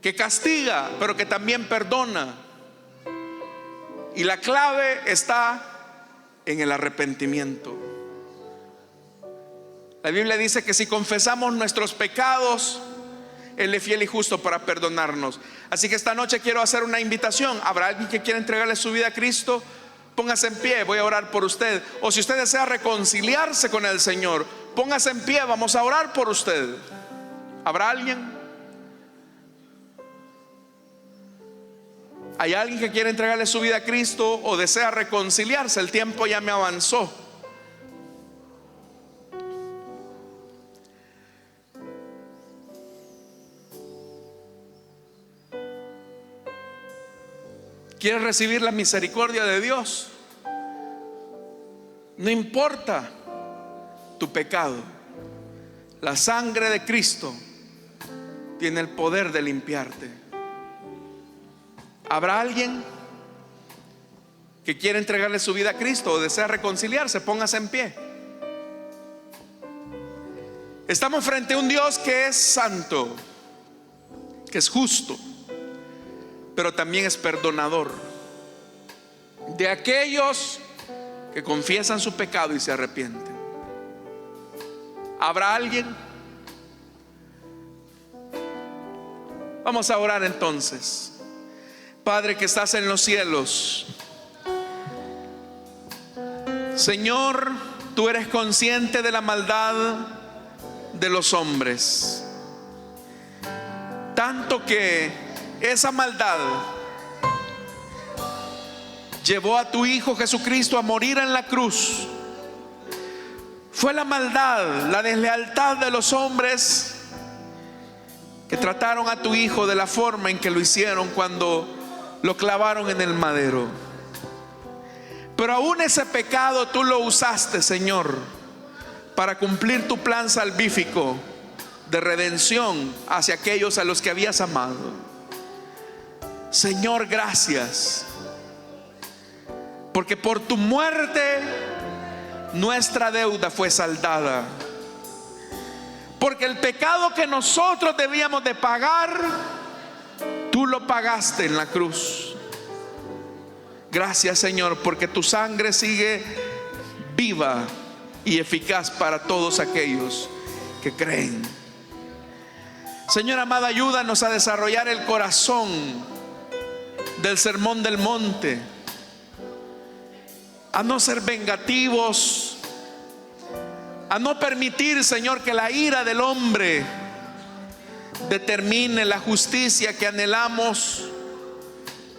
que castiga, pero que también perdona. Y la clave está en el arrepentimiento. La Biblia dice que si confesamos nuestros pecados, Él es fiel y justo para perdonarnos. Así que esta noche quiero hacer una invitación. ¿Habrá alguien que quiera entregarle su vida a Cristo? Póngase en pie, voy a orar por usted. O si usted desea reconciliarse con el Señor, póngase en pie, vamos a orar por usted. ¿Habrá alguien? ¿Hay alguien que quiere entregarle su vida a Cristo o desea reconciliarse? El tiempo ya me avanzó. ¿Quieres recibir la misericordia de Dios? No importa tu pecado, la sangre de Cristo tiene el poder de limpiarte. ¿Habrá alguien que quiere entregarle su vida a Cristo o desea reconciliarse, póngase en pie. Estamos frente a un Dios que es santo, que es justo, pero también es perdonador de aquellos que confiesan su pecado y se arrepienten. ¿Habrá alguien? Vamos a orar entonces. Padre que estás en los cielos, Señor, tú eres consciente de la maldad de los hombres, tanto que esa maldad llevó a tu Hijo Jesucristo a morir en la cruz. Fue la maldad, la deslealtad de los hombres que trataron a tu Hijo de la forma en que lo hicieron cuando lo clavaron en el madero. Pero aún ese pecado tú lo usaste, Señor, para cumplir tu plan salvífico de redención hacia aquellos a los que habías amado. Señor, gracias, porque por tu muerte nuestra deuda fue saldada, porque el pecado que nosotros debíamos de pagar, tú lo pagaste en la cruz. Gracias, Señor, porque tu sangre sigue viva y eficaz para todos aquellos que creen. Señor amado, ayúdanos a desarrollar el corazón del Sermón del Monte, a no ser vengativos, a no permitir, Señor, que la ira del hombre determine la justicia que anhelamos,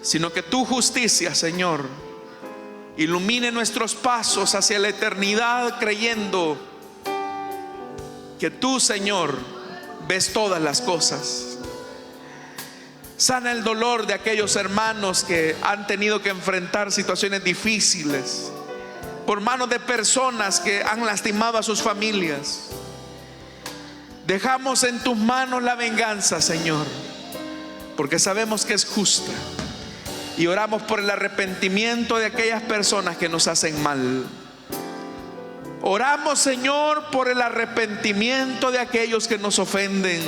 sino que tu justicia, Señor, ilumine nuestros pasos hacia la eternidad, creyendo que tú, Señor, ves todas las cosas. Sana el dolor de aquellos hermanos que han tenido que enfrentar situaciones difíciles por manos de personas que han lastimado a sus familias. Dejamos en tus manos la venganza, Señor, porque sabemos que es justa, y oramos por el arrepentimiento de aquellas personas que nos hacen mal. Oramos, Señor, por el arrepentimiento de aquellos que nos ofenden.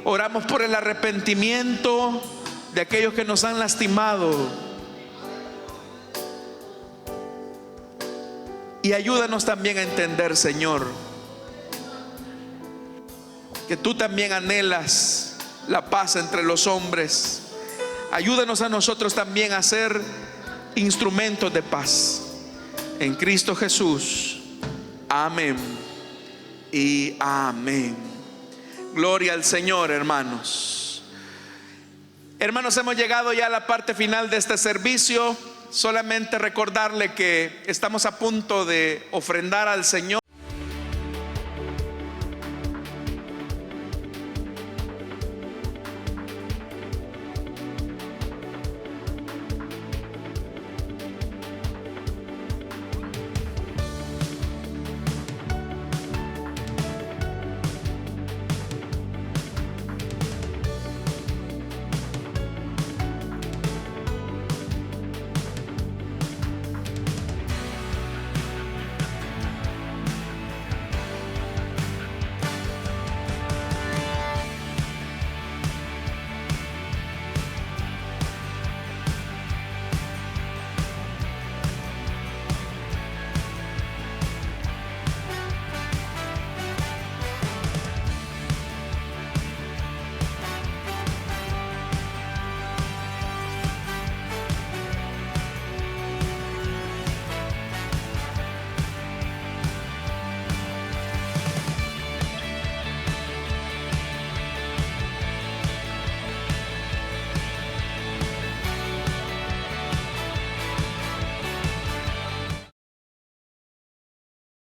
Oramos por el arrepentimiento de aquellos que nos han lastimado. Y ayúdanos también a entender, Señor, que tú también anhelas la paz entre los hombres. Ayúdanos a nosotros también a ser instrumentos de paz. En Cristo Jesús. Amén y amén. Gloria al Señor, hermanos. Hermanos, hemos llegado ya a la parte final de este servicio. Solamente recordarle que estamos a punto de ofrendar al Señor.